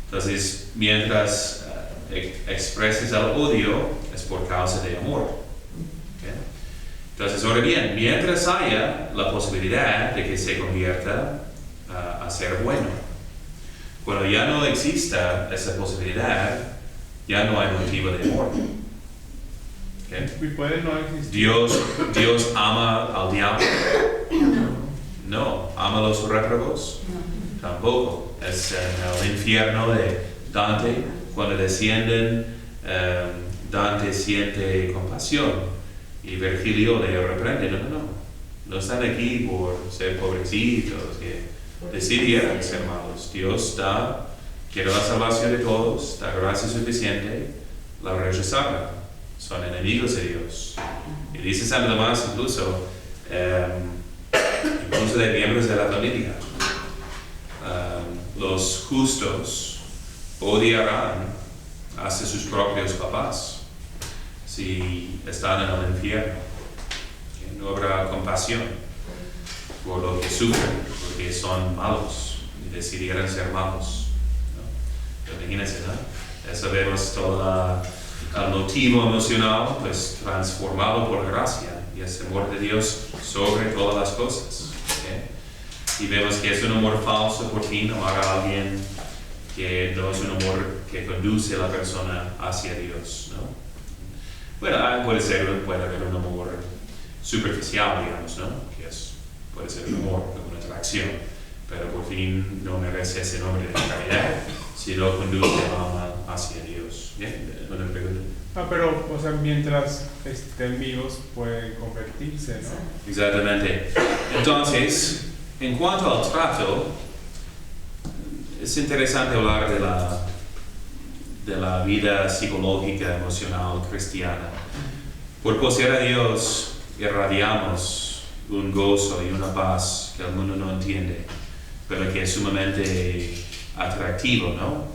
Entonces, mientras expreses el odio, es por causa de amor. ¿Okay? Entonces, ahora bien, mientras haya la posibilidad de que se convierta a ser bueno, cuando ya no exista esa posibilidad, ya no hay motivo de amor. ¿ok? Y puede no existir. Dios ama al diablo. No. ¿Ama a los réprobos? Tampoco. Es en el infierno de Dante, cuando descienden, Dante siente compasión y Virgilio le reprende. No están aquí por ser pobrecitos, que decidieran ser malos. Dios quiere la salvación de todos, da gracia suficiente, la rechazaron. Son enemigos de Dios. Y dice San Tomás incluso de miembros de la familia. Los justos odiarán hasta sus propios papás si están en el infierno. Que no habrá compasión por lo que sufren, porque son malos y decidieron ser malos, ¿no? Imagínense, ¿no? Eso vemos todo el motivo emocional pues transformado por gracia y es el amor de Dios sobre todas las cosas. Y vemos que es un amor falso por fin, amar a alguien que no es un amor que conduce a la persona hacia Dios, ¿no? Bueno, puede haber un amor superficial, digamos, ¿no? Que puede ser un amor, una atracción, pero por fin no merece ese nombre de caridad, sino conduce al alma hacia Dios. ¿Bien? ¿Una pregunta? Pero, o sea, mientras estén vivos pueden convertirse, ¿no? Exactamente. Entonces, en cuanto al trato, es interesante hablar de la vida psicológica, emocional, cristiana. Por poseer a Dios, irradiamos un gozo y una paz que el mundo no entiende, pero que es sumamente atractivo, ¿no?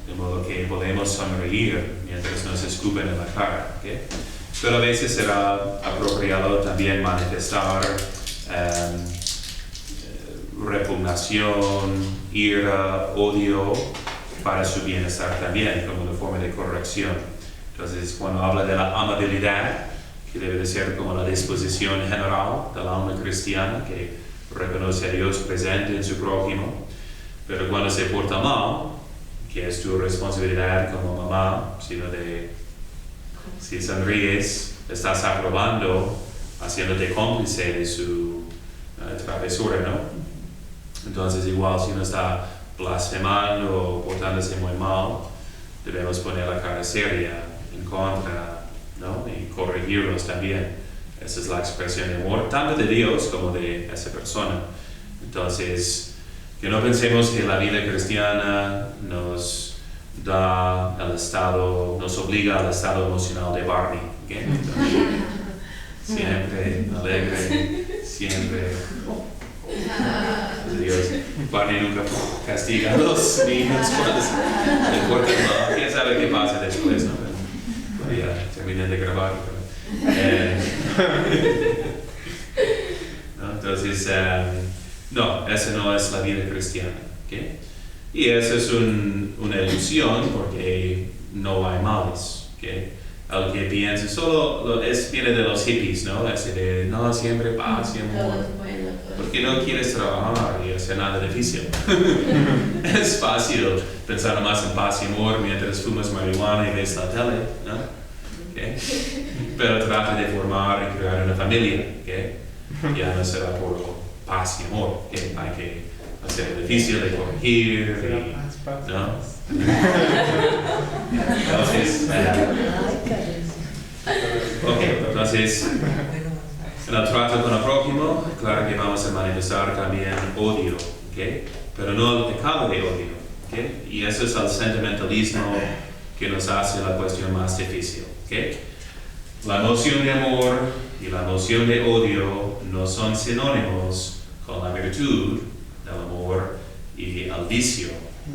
De modo que podemos sonreír mientras nos escupen en la cara, ¿okay? Pero a veces será apropiado también manifestar repugnación, ira, odio para su bienestar también, como una forma de corrección. Entonces, cuando habla de la amabilidad, que debe de ser como la disposición general del alma cristiana, que reconoce a Dios presente en su prójimo, pero cuando se porta mal, que es tu responsabilidad como mamá, si sonríes, estás aprobando, haciéndote cómplice de su travesura, ¿no? Entonces igual si uno está blasfemando o portándose muy mal, debemos poner la cara seria en contra, ¿no? Y corregirlos también. Esa es la expresión de amor, tanto de Dios como de esa persona. Entonces, que no pensemos que la vida cristiana nos obliga al estado emocional de Barney, ¿okay? Siempre alegre, siempre... Dios, Barney nunca castiga a los niños cuando se portan mal. ¿Quién sabe qué pasa después, no? Ya terminé de grabar. ¿No? Entonces, no, esa no es la vida cristiana, ¿okay? Y eso es una ilusión porque no hay males, ¿okay? El que piensa solo viene de los hippies, ¿no? Ese de no, siempre paz y amor. Porque no quieres trabajar y hacer nada difícil. Es fácil pensar más en paz y amor mientras fumas marihuana y ves la tele, ¿no? ¿Okay? Pero trata de formar y crear una familia, ¿okay? Ya no será por paz y amor, ¿okay? Hay que hacer difícil de corregir, ¿no? Entonces, en el trato con el prójimo, claro que vamos a manifestar también odio, ¿okay? Pero no el pecado de odio, ¿okay? Y eso es el sentimentalismo que nos hace la cuestión más difícil, ¿okay? La noción de amor y la noción de odio no son sinónimos con la virtud del amor y el vicio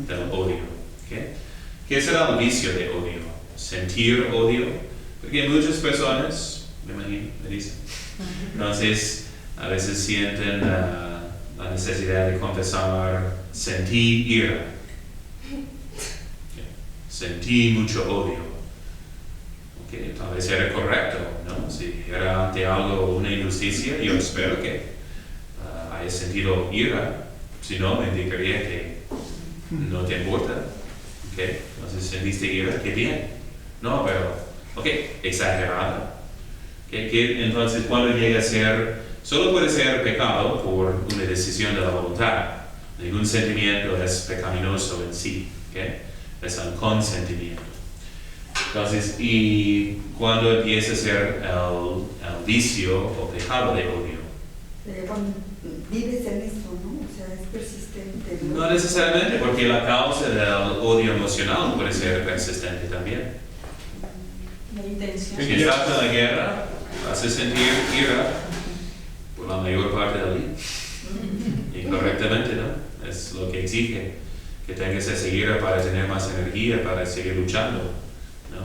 del odio, ¿okay? ¿Qué será el vicio de odio? Sentir odio, porque muchas personas, me imagino, me dicen, entonces a veces sienten la necesidad de confesar, sentí ira, okay. Sentí mucho odio, okay. Tal vez era correcto, ¿no? Si era ante algo, una injusticia, yo espero que haya sentido ira, si no me indicaría que no te importa, okay. Entonces sentiste ira, qué bien, no, pero, ok, exagerada, Que entonces cuando llega a ser, solo puede ser pecado por una decisión de la voluntad. Ningún sentimiento es pecaminoso en sí, ¿okay? Es un consentimiento. Entonces, y cuando empieza a ser el vicio o pecado de odio. Cuando vives en eso, ¿no? O sea, es persistente, ¿no? No necesariamente, porque la causa del odio emocional puede ser persistente también. La intención. Si estás en la guerra, vas a sentir ira por la mayor parte del día. Incorrectamente, ¿no? Es lo que exige que tengas esa ira para tener más energía, para seguir luchando, ¿no?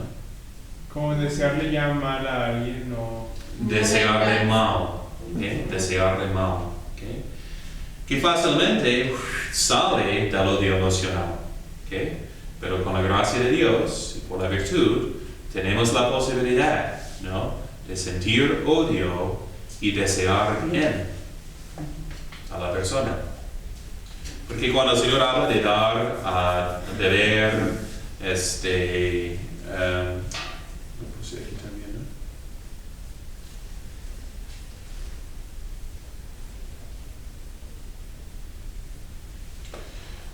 Como desearle ya mal a alguien, no. Desearle mal, ¿okay? Desearle mal, ¿okay? Que fácilmente sale del odio emocional, ¿okay? Pero con la gracia de Dios y por la virtud tenemos la posibilidad, ¿no? De sentir odio y desear bien a la persona. Porque cuando el Señor habla de dar, a beber, lo puse aquí también, ¿no?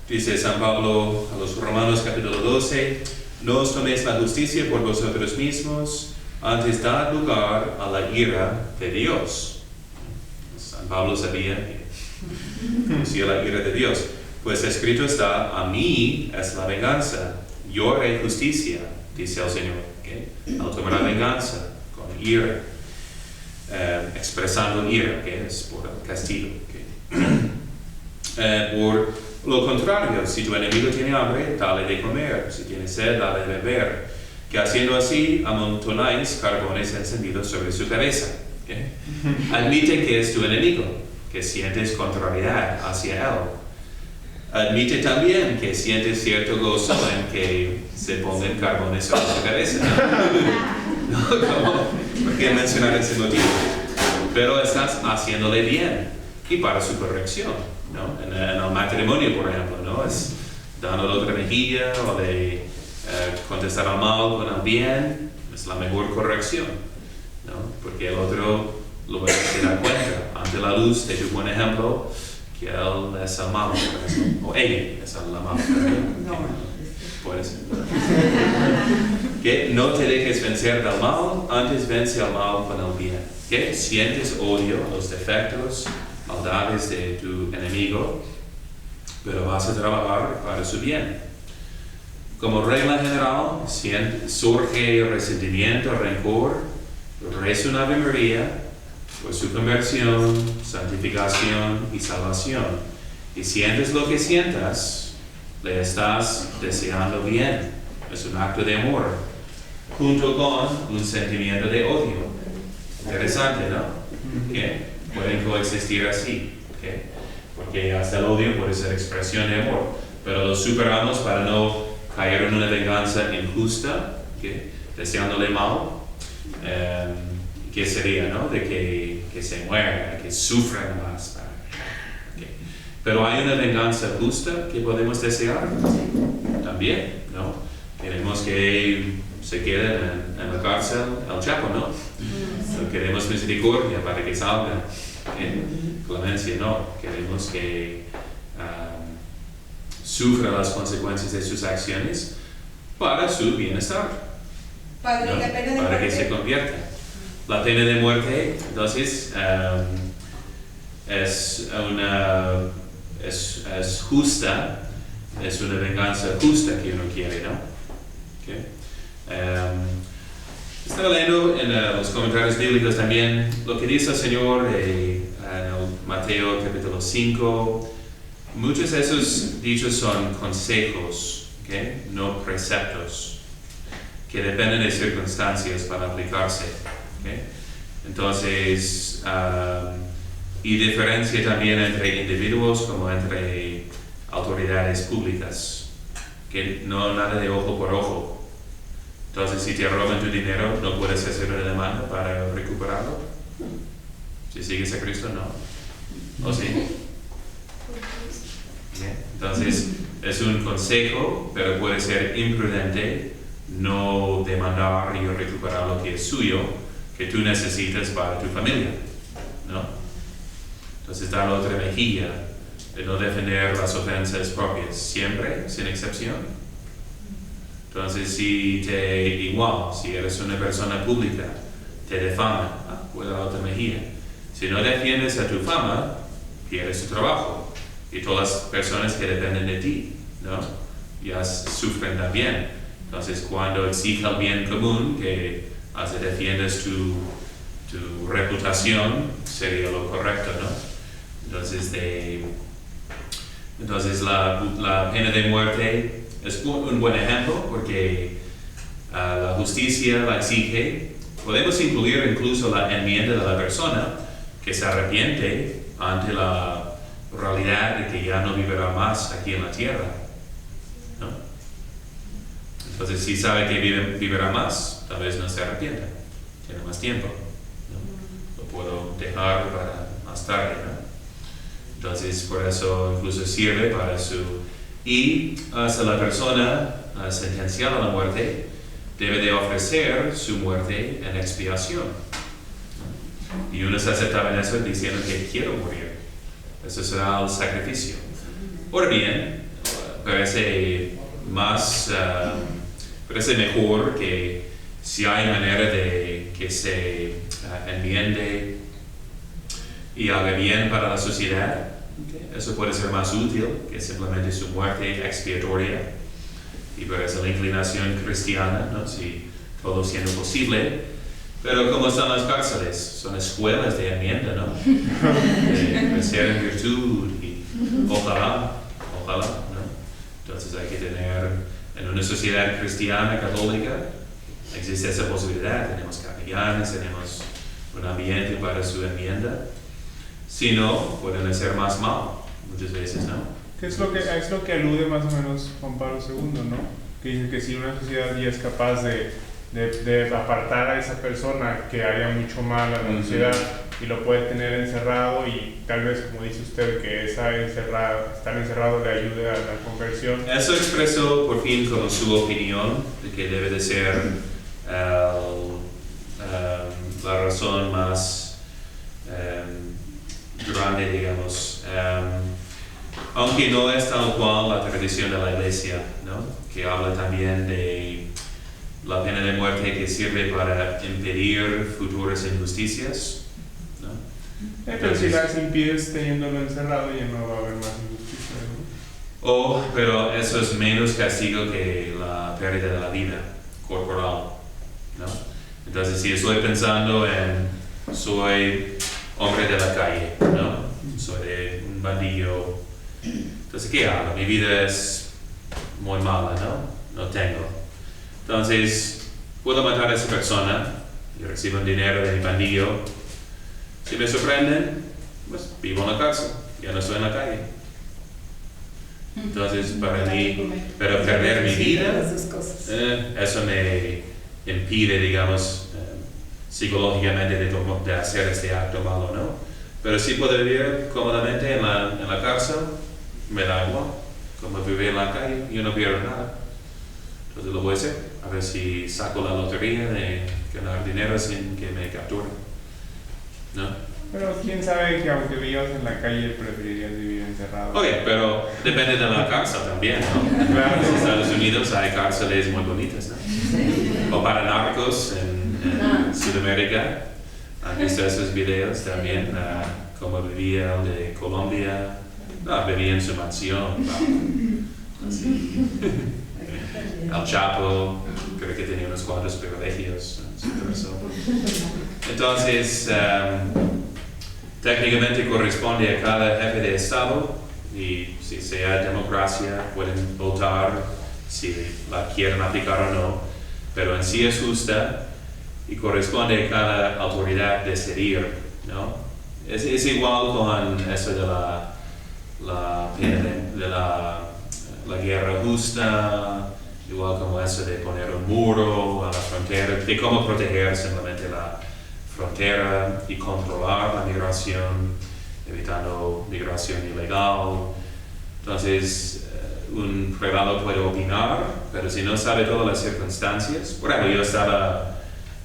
Dice San Pablo a los Romanos capítulo 12, no os toméis la justicia por vosotros mismos, antes dad lugar a la ira de Dios. San Pablo sabía que conocía la ira de Dios. Pues escrito está, a mí es la venganza, yo haré justicia, dice el Señor. ¿Okay? Él tomará venganza con ira, expresando ira, que es por el castigo. ¿Okay? Por lo contrario, si tu enemigo tiene hambre, dale de comer, si tiene sed, dale de beber, que haciendo así amontonáis carbones encendidos sobre su cabeza. ¿Okay? Admite que es tu enemigo, que sientes contrariedad hacia él. Admite también que sientes cierto gozo en que se pongan carbones sobre su cabeza. ¿No? ¿Cómo? ¿Por qué mencionar ese motivo? Pero estás haciéndole bien y para su corrección, ¿no? En el matrimonio, por ejemplo, ¿no? Es dando la otra mejilla o de contestar al mal con el bien, es la mejor corrección, ¿no? Porque el otro luego se da cuenta ante la luz de tu buen ejemplo que él es el malo, o ella es el malo. No, puede ser. Que no te dejes vencer del mal, antes vence al mal con el bien. Que sientes odio a los defectos, maldades de tu enemigo, pero vas a trabajar para su bien. Como regla general, surge resentimiento, rencor, reza una Ave María por su conversión, santificación y salvación. Y sientes lo que sientas, le estás deseando bien. Es un acto de amor, junto con un sentimiento de odio. Interesante, ¿no? ¿Okay? Pueden coexistir así, ¿okay? Porque hasta el odio puede ser expresión de amor, pero lo superamos para no caer en una venganza injusta, ¿okay? Deseándole mal. ¿Qué sería, no? De que se muera, que sufra más. Okay. Pero hay una venganza justa que podemos desear también, ¿no? Queremos que se quede en la cárcel el Chapo, ¿no? So, queremos misericordia para que salga. ¿Okay? Clemencia, no. Queremos que sufra las consecuencias de sus acciones para su bienestar, Padre, ¿no? la pena de Para que muerte. se convierta. La pena de muerte, entonces, es justa, es una venganza justa que uno quiere, ¿no? Okay. Estaba leyendo en los comentarios bíblicos también lo que dice el Señor en Mateo capítulo 5. Muchos de esos dichos son consejos, ¿okay? No preceptos, que dependen de circunstancias para aplicarse. ¿Okay? Entonces, y diferencia también entre individuos como entre autoridades públicas, que no nada de ojo por ojo. Entonces, si te roban tu dinero, no puedes hacer una demanda para recuperarlo. Si sigues a Cristo, no. ¿O sí? ¿Okay? Entonces, es un consejo, pero puede ser imprudente no demandar y recuperar lo que es suyo, que tú necesitas para tu familia, ¿no? Entonces da la otra mejilla de no defender las ofensas propias, siempre, sin excepción. Entonces si si eres una persona pública, te difaman, puede dar la otra mejilla. Si no defiendes a tu fama, pierdes tu trabajo y todas las personas que dependen de ti, ¿no? Ya sufren también. Entonces cuando exija el bien común, que defiendes tu reputación, sería lo correcto, ¿no? Entonces la pena de muerte es un buen ejemplo porque la justicia la exige. Podemos incluir incluso la enmienda de la persona que se arrepiente ante la realidad de que ya no vivirá más aquí en la tierra, ¿no? Entonces si sabe que vivirá más, tal vez no se arrepienta, tiene más tiempo, ¿no? Lo puedo dejar para más tarde, ¿no? Entonces por eso incluso sirve para eso. Y hasta la persona sentenciada a la muerte debe de ofrecer su muerte en expiación. Y unos aceptaban eso diciendo que quiero morir. Eso será el sacrificio. Ahora bien, parece mejor que si hay manera de que se enmiende y haga bien para la sociedad, eso puede ser más útil que simplemente su muerte expiatoria. Y por eso la inclinación cristiana, ¿no? Si todo siendo posible. Pero como están las cárceles, son escuelas de enmienda, ¿no? De crecer en virtud y ojalá, ¿no? Entonces hay que tener, en una sociedad cristiana, católica, existe esa posibilidad. Tenemos capellanes, tenemos un ambiente para su enmienda. Si no, pueden hacer más mal, muchas veces, ¿no? Que es lo que alude más o menos Juan Pablo II, ¿no? Que dice que si una sociedad ya es capaz de apartar a esa persona que haría mucho mal a la sociedad y lo puede tener encerrado y tal vez, como dice usted, que estar encerrado le ayude a la conversión. Eso expresó por fin como su opinión de que debe de ser la razón más grande, digamos. Aunque no es tal cual la tradición de la Iglesia, ¿no? Que habla también de la pena de muerte que sirve para impedir futuras injusticias, ¿no? Pero si las impides teniéndolo encerrado ya no va a haber más injusticia, ¿no? Pero eso es menos castigo que la pérdida de la vida corporal, ¿no? Entonces si estoy pensando soy hombre de la calle, ¿no? Soy de un bandido. Entonces, ¿qué hago? Mi vida es muy mala, ¿no? No tengo. Entonces, puedo matar a esa persona y recibo dinero de mi pandillo. Si me sorprenden, pues vivo en la cárcel, ya no estoy en la calle. Entonces, para mí, pero perder mi vida, eso me impide, digamos, psicológicamente de hacer este acto malo, ¿no? Pero si puedo vivir cómodamente en la cárcel, me da igual. Como vivir en la calle, yo no pierdo nada. Entonces lo voy a hacer, a ver si saco la lotería de ganar dinero sin que me capturen, ¿no? Pero quién sabe que aunque vivas en la calle preferirías vivir encerrado. Oye, pero depende de la cárcel también, ¿no? Claro. En Estados Unidos hay cárceles muy bonitas, ¿no? O para narcos en Sudamérica. ¿Han visto esos videos también? Como vivía el de Colombia. No, vivía en su mansión. Así. El Chapo, creo que tenía unos cuantos privilegios. Entonces, técnicamente corresponde a cada jefe de Estado y si sea democracia pueden votar si la quieren aplicar o no, pero en sí es justa y corresponde a cada autoridad decidir, ¿no? Es igual con eso de la pena de la guerra justa, igual como eso de poner un muro a la frontera, de cómo proteger simplemente la frontera y controlar la migración, evitando migración ilegal. Entonces, un privado puede opinar, pero si no sabe todas las circunstancias, por ejemplo,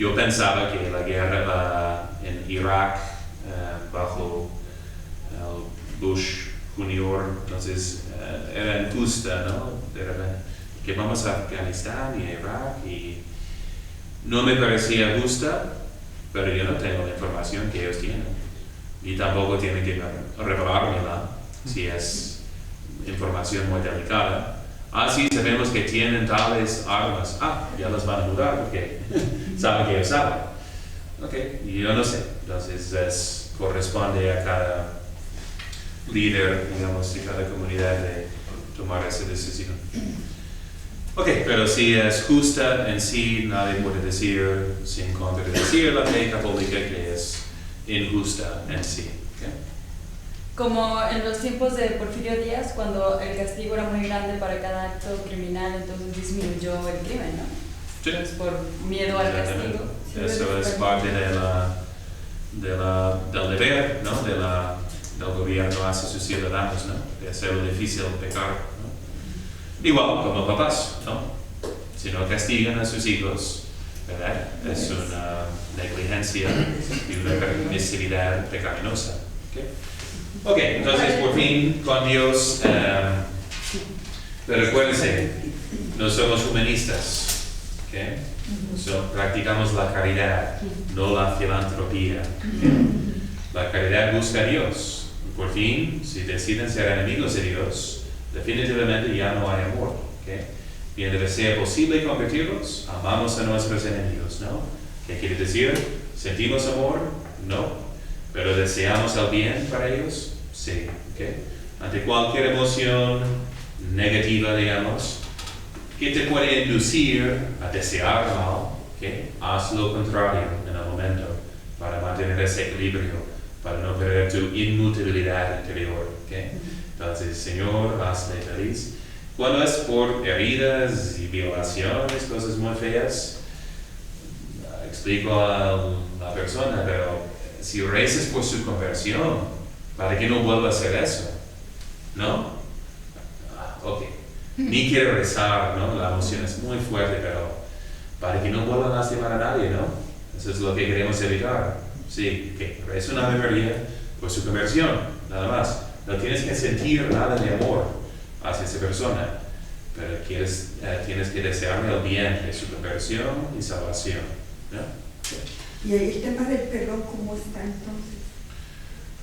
yo pensaba que la guerra en Irak bajo Bush Junior, entonces era injusta, ¿no? De repente, que vamos a Afganistán y a Irak y no me parecía justa, pero yo no tengo la información que ellos tienen y tampoco tienen que revelármela si es información muy delicada. Sí, sabemos que tienen tales armas. Ya las van a mudar porque saben que ellos saben. Ok, y yo no sé. Entonces corresponde a cada líder, digamos, de cada comunidad de tomar esa decisión. Ok, pero si es justa en sí, nadie puede decir, sin contradecir la fe católica, que es injusta en sí. Okay. Como en los tiempos de Porfirio Díaz, cuando el castigo era muy grande para cada acto criminal, entonces disminuyó el crimen, ¿no? Sí. Entonces, por miedo al castigo. Eso es parte del deber, ¿no? Del gobierno hacia sus ciudadanos, ¿no? De hacerlo difícil pecar, ¿no? Igual como papás, ¿no? Si no castigan a sus hijos, ¿verdad? Es una negligencia y una permisividad pecaminosa. Ok, entonces por fin con Dios, pero recuérdense, no somos humanistas, ¿okay? Practicamos la caridad, no la filantropía. ¿Okay? La caridad busca a Dios. Por fin, si deciden ser enemigos de Dios, definitivamente ya no hay amor. ¿Okay? Mientras sea posible convertirlos, amamos a nuestros enemigos, ¿no? ¿Qué quiere decir? ¿Sentimos amor? No. ¿Pero deseamos el bien para ellos? Sí. ¿Okay? Ante cualquier emoción negativa, digamos, que te puede inducir a desear mal, ¿okay? Haz lo contrario en el momento para mantener ese equilibrio, para no perder tu inmutabilidad interior. ¿Okay? Entonces, Señor, hazme feliz. Cuando es por heridas y violaciones, cosas muy feas, explico a la persona, pero si rezas por su conversión, para que no vuelva a hacer eso, ¿no? Ok. Ni quiere rezar, ¿no? La emoción es muy fuerte, pero para que no vuelva a lastimar a nadie, ¿no? Eso es lo que queremos evitar. Sí, que reza una Ave María por su conversión, nada más. No tienes que sentir nada de amor hacia esa persona, pero tienes que desearle el bien de su conversión y salvación, ¿no? ¿Y el tema del perdón cómo está entonces?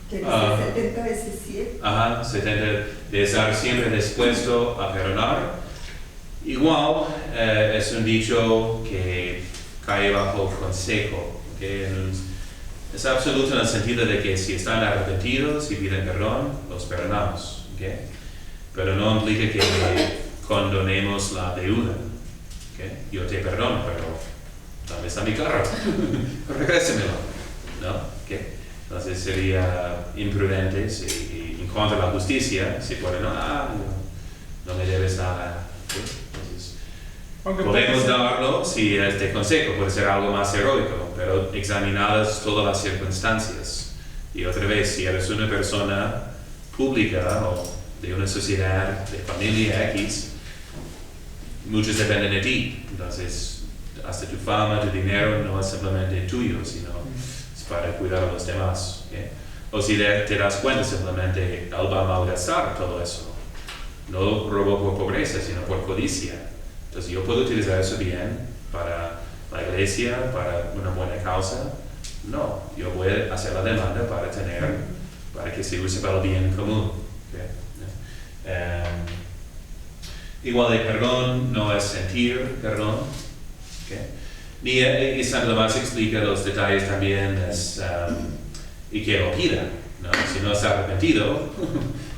Que dice 70 veces 7. 70, de estar siempre dispuesto a perdonar. Igual, es un dicho que cae bajo consejo, ¿okay? Es absoluto en el sentido de que si están arrepentidos y piden perdón, los perdonamos, ¿okay? Pero no implica que condonemos la deuda, ¿okay? Yo te perdono, pero ¿dónde está mi carro? Regrésemelo, ¿no? ¿Okay? Entonces sería imprudente y en contra de la justicia si ponen, no me debes nada. ¿Okay? Entonces, podemos darlo si este consejo puede ser algo más heroico, pero examinadas todas las circunstancias. Y otra vez, si eres una persona pública o de una sociedad, de familia X, muchos dependen de ti. Entonces, hasta tu fama, tu dinero no es simplemente tuyo, sino es para cuidar a los demás. ¿Okay? O si te das cuenta, simplemente él va a malgastar todo eso. No robó por pobreza, sino por codicia. Entonces yo puedo utilizar eso bien para la iglesia, para una buena causa. No, yo voy a hacer la demanda para que se use para el bien común. ¿Okay? Igual de perdón no es sentir perdón. ¿Okay? Y San Tomás explica los detalles también y que lo pida, ¿no? Si no está arrepentido,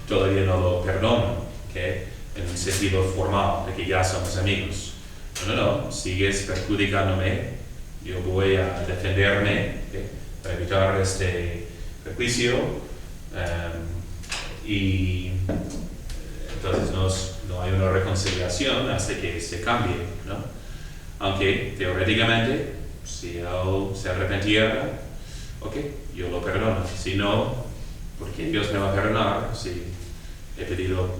todavía no lo perdono, ¿okay? En un sentido formal, de que ya somos amigos. No, sigues perjudicándome, yo voy a defenderme, ¿okay? Para evitar este prejuicio, y entonces no hay una reconciliación hasta que se cambie, ¿no? Aunque teóricamente, si él se arrepentiera, ok, yo lo perdono. Si no, porque Dios me va a perdonar si he pedido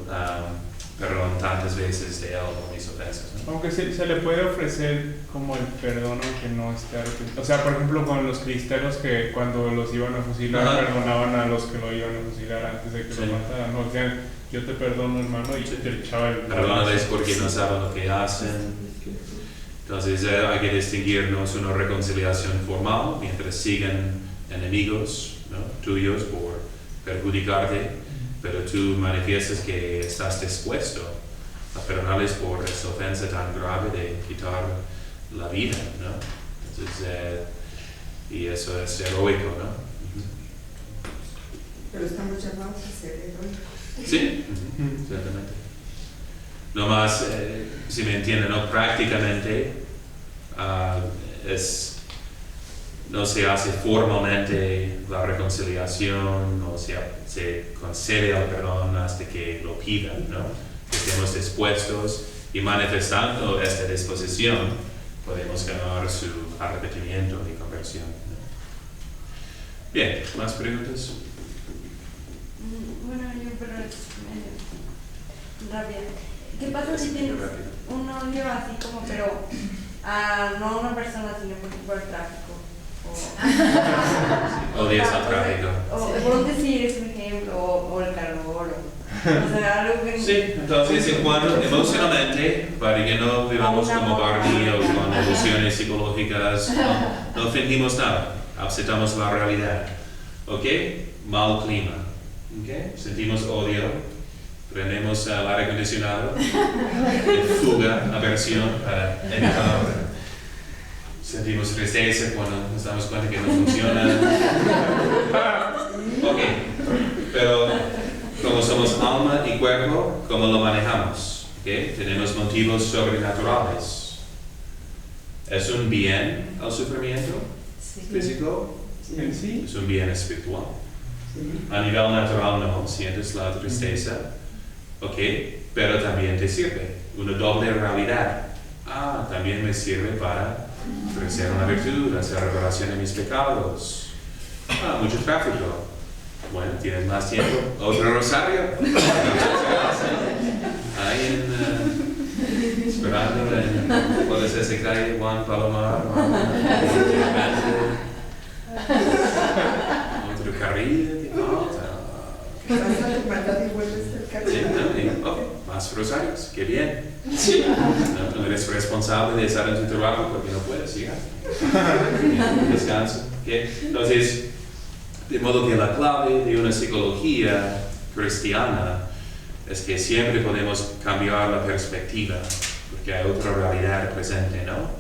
perdón tantas veces de él por mis ofensas, ¿no? Aunque se le puede ofrecer como el perdón aunque no esté arrepentido? O sea, por ejemplo, con los cristianos que cuando los iban a fusilar, Ajá. perdonaban a los que lo iban a fusilar antes de que Sí. lo mataran. No, decían, yo te perdono, hermano, y te echaba el... Perdónales porque no saben lo que hacen. Entonces hay que distinguirnos una reconciliación formal mientras siguen enemigos, ¿no?, tuyos por perjudicarte, pero tú manifiestas que estás dispuesto a perdonarles por esa ofensa tan grave de quitar la vida, ¿no? Entonces, y eso es heroico, ¿no? Pero estamos llamados a ser heroicos. Sí, ciertamente. No más, si me entienden, ¿no?, prácticamente no se hace formalmente la reconciliación, no se concede el perdón hasta que lo pidan, ¿no? Que estemos dispuestos y manifestando esta disposición podemos ganar su arrepentimiento y conversión, ¿no? Bien, ¿más preguntas? Bueno, yo, pero es medio rápido. ¿Qué pasa si tienes un odio así como, pero no a una persona, sino por el tráfico? Odias al tráfico. O por decir es un ejemplo, o el calor, o sea, algo que... Sí, entonces en cuanto emocionalmente, para que no vivamos como Barbie o con ilusiones psicológicas, no fingimos nada, aceptamos la realidad. ¿Ok? Mal clima. ¿Ok? Sentimos odio, prendemos el aire acondicionado, fuga, aversión para evitar. Sentimos tristeza cuando nos damos cuenta que no funciona. Ok, pero como somos alma y cuerpo, ¿cómo lo manejamos? ¿Okay? Tenemos motivos sobrenaturales. ¿Es un bien el sufrimiento físico? Sí. Es un bien espiritual. Sí. A nivel natural no, sientes la tristeza, ok, pero también te sirve. Una doble realidad. También me sirve para crecer en la virtud, hacer reparación de mis pecados. Mucho tráfico. Bueno, tienes más tiempo. Otro rosario. Ahí esperando en, ¿cuál es esa calle? Juan Palomar. Otro carril, ¿qué falta? Vas a tu mandado y vuelves al Sí, camino. ¿no? Más rosarios, qué bien. No eres responsable de estar en tu trabajo porque no puedes llegar. Descanso. ¿Okay? Entonces, de modo que la clave de una psicología cristiana es que siempre podemos cambiar la perspectiva, porque hay otra realidad presente, ¿no?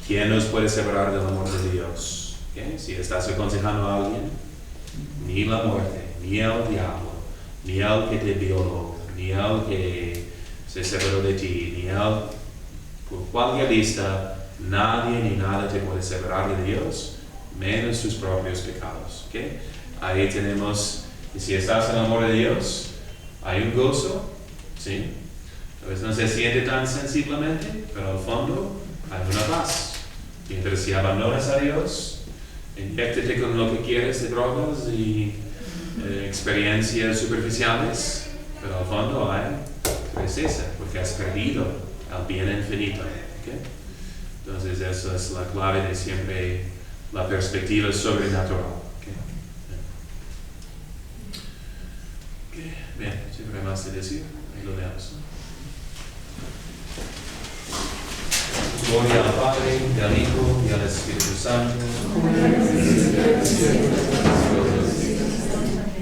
¿Quién nos puede separar del amor de Dios? ¿Okay? Si estás aconsejando a alguien, ni la muerte, ni el diablo, ni el que te violó, ni el que se separó de ti, ni el, por cualquier lista, nadie ni nada te puede separar de Dios, menos tus propios pecados. ¿Okay? Ahí tenemos, y si estás en el amor de Dios, hay un gozo, ¿sí? A veces no se siente tan sensiblemente, pero al fondo hay una paz. Mientras si abandonas a Dios, inyéctate con lo que quieres de drogas y experiencias superficiales, pero al fondo hay tristeza, porque has perdido el bien infinito. ¿Okay? Entonces eso es la clave de siempre la perspectiva sobrenatural. Okay, bien, siempre hay más de decir, ahí lo leamos. Gloria al Padre, y al Hijo, y al Espíritu Santo.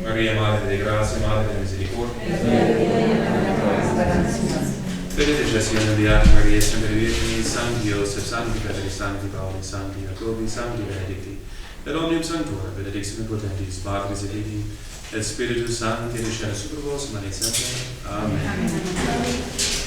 María, Madre de Gracia, Madre de Misericordia. Benedicción Beata Maria, sempre Virgine, Sancti Joseph, Sancti Petri, Sancti Pauli, Sancti Jacobi, Sancti Benedicti, et omnium sanctorum, benedictio potentis, Patris et Filii, et Spiritus Sancti, descendat super vos, manet semper. Amen.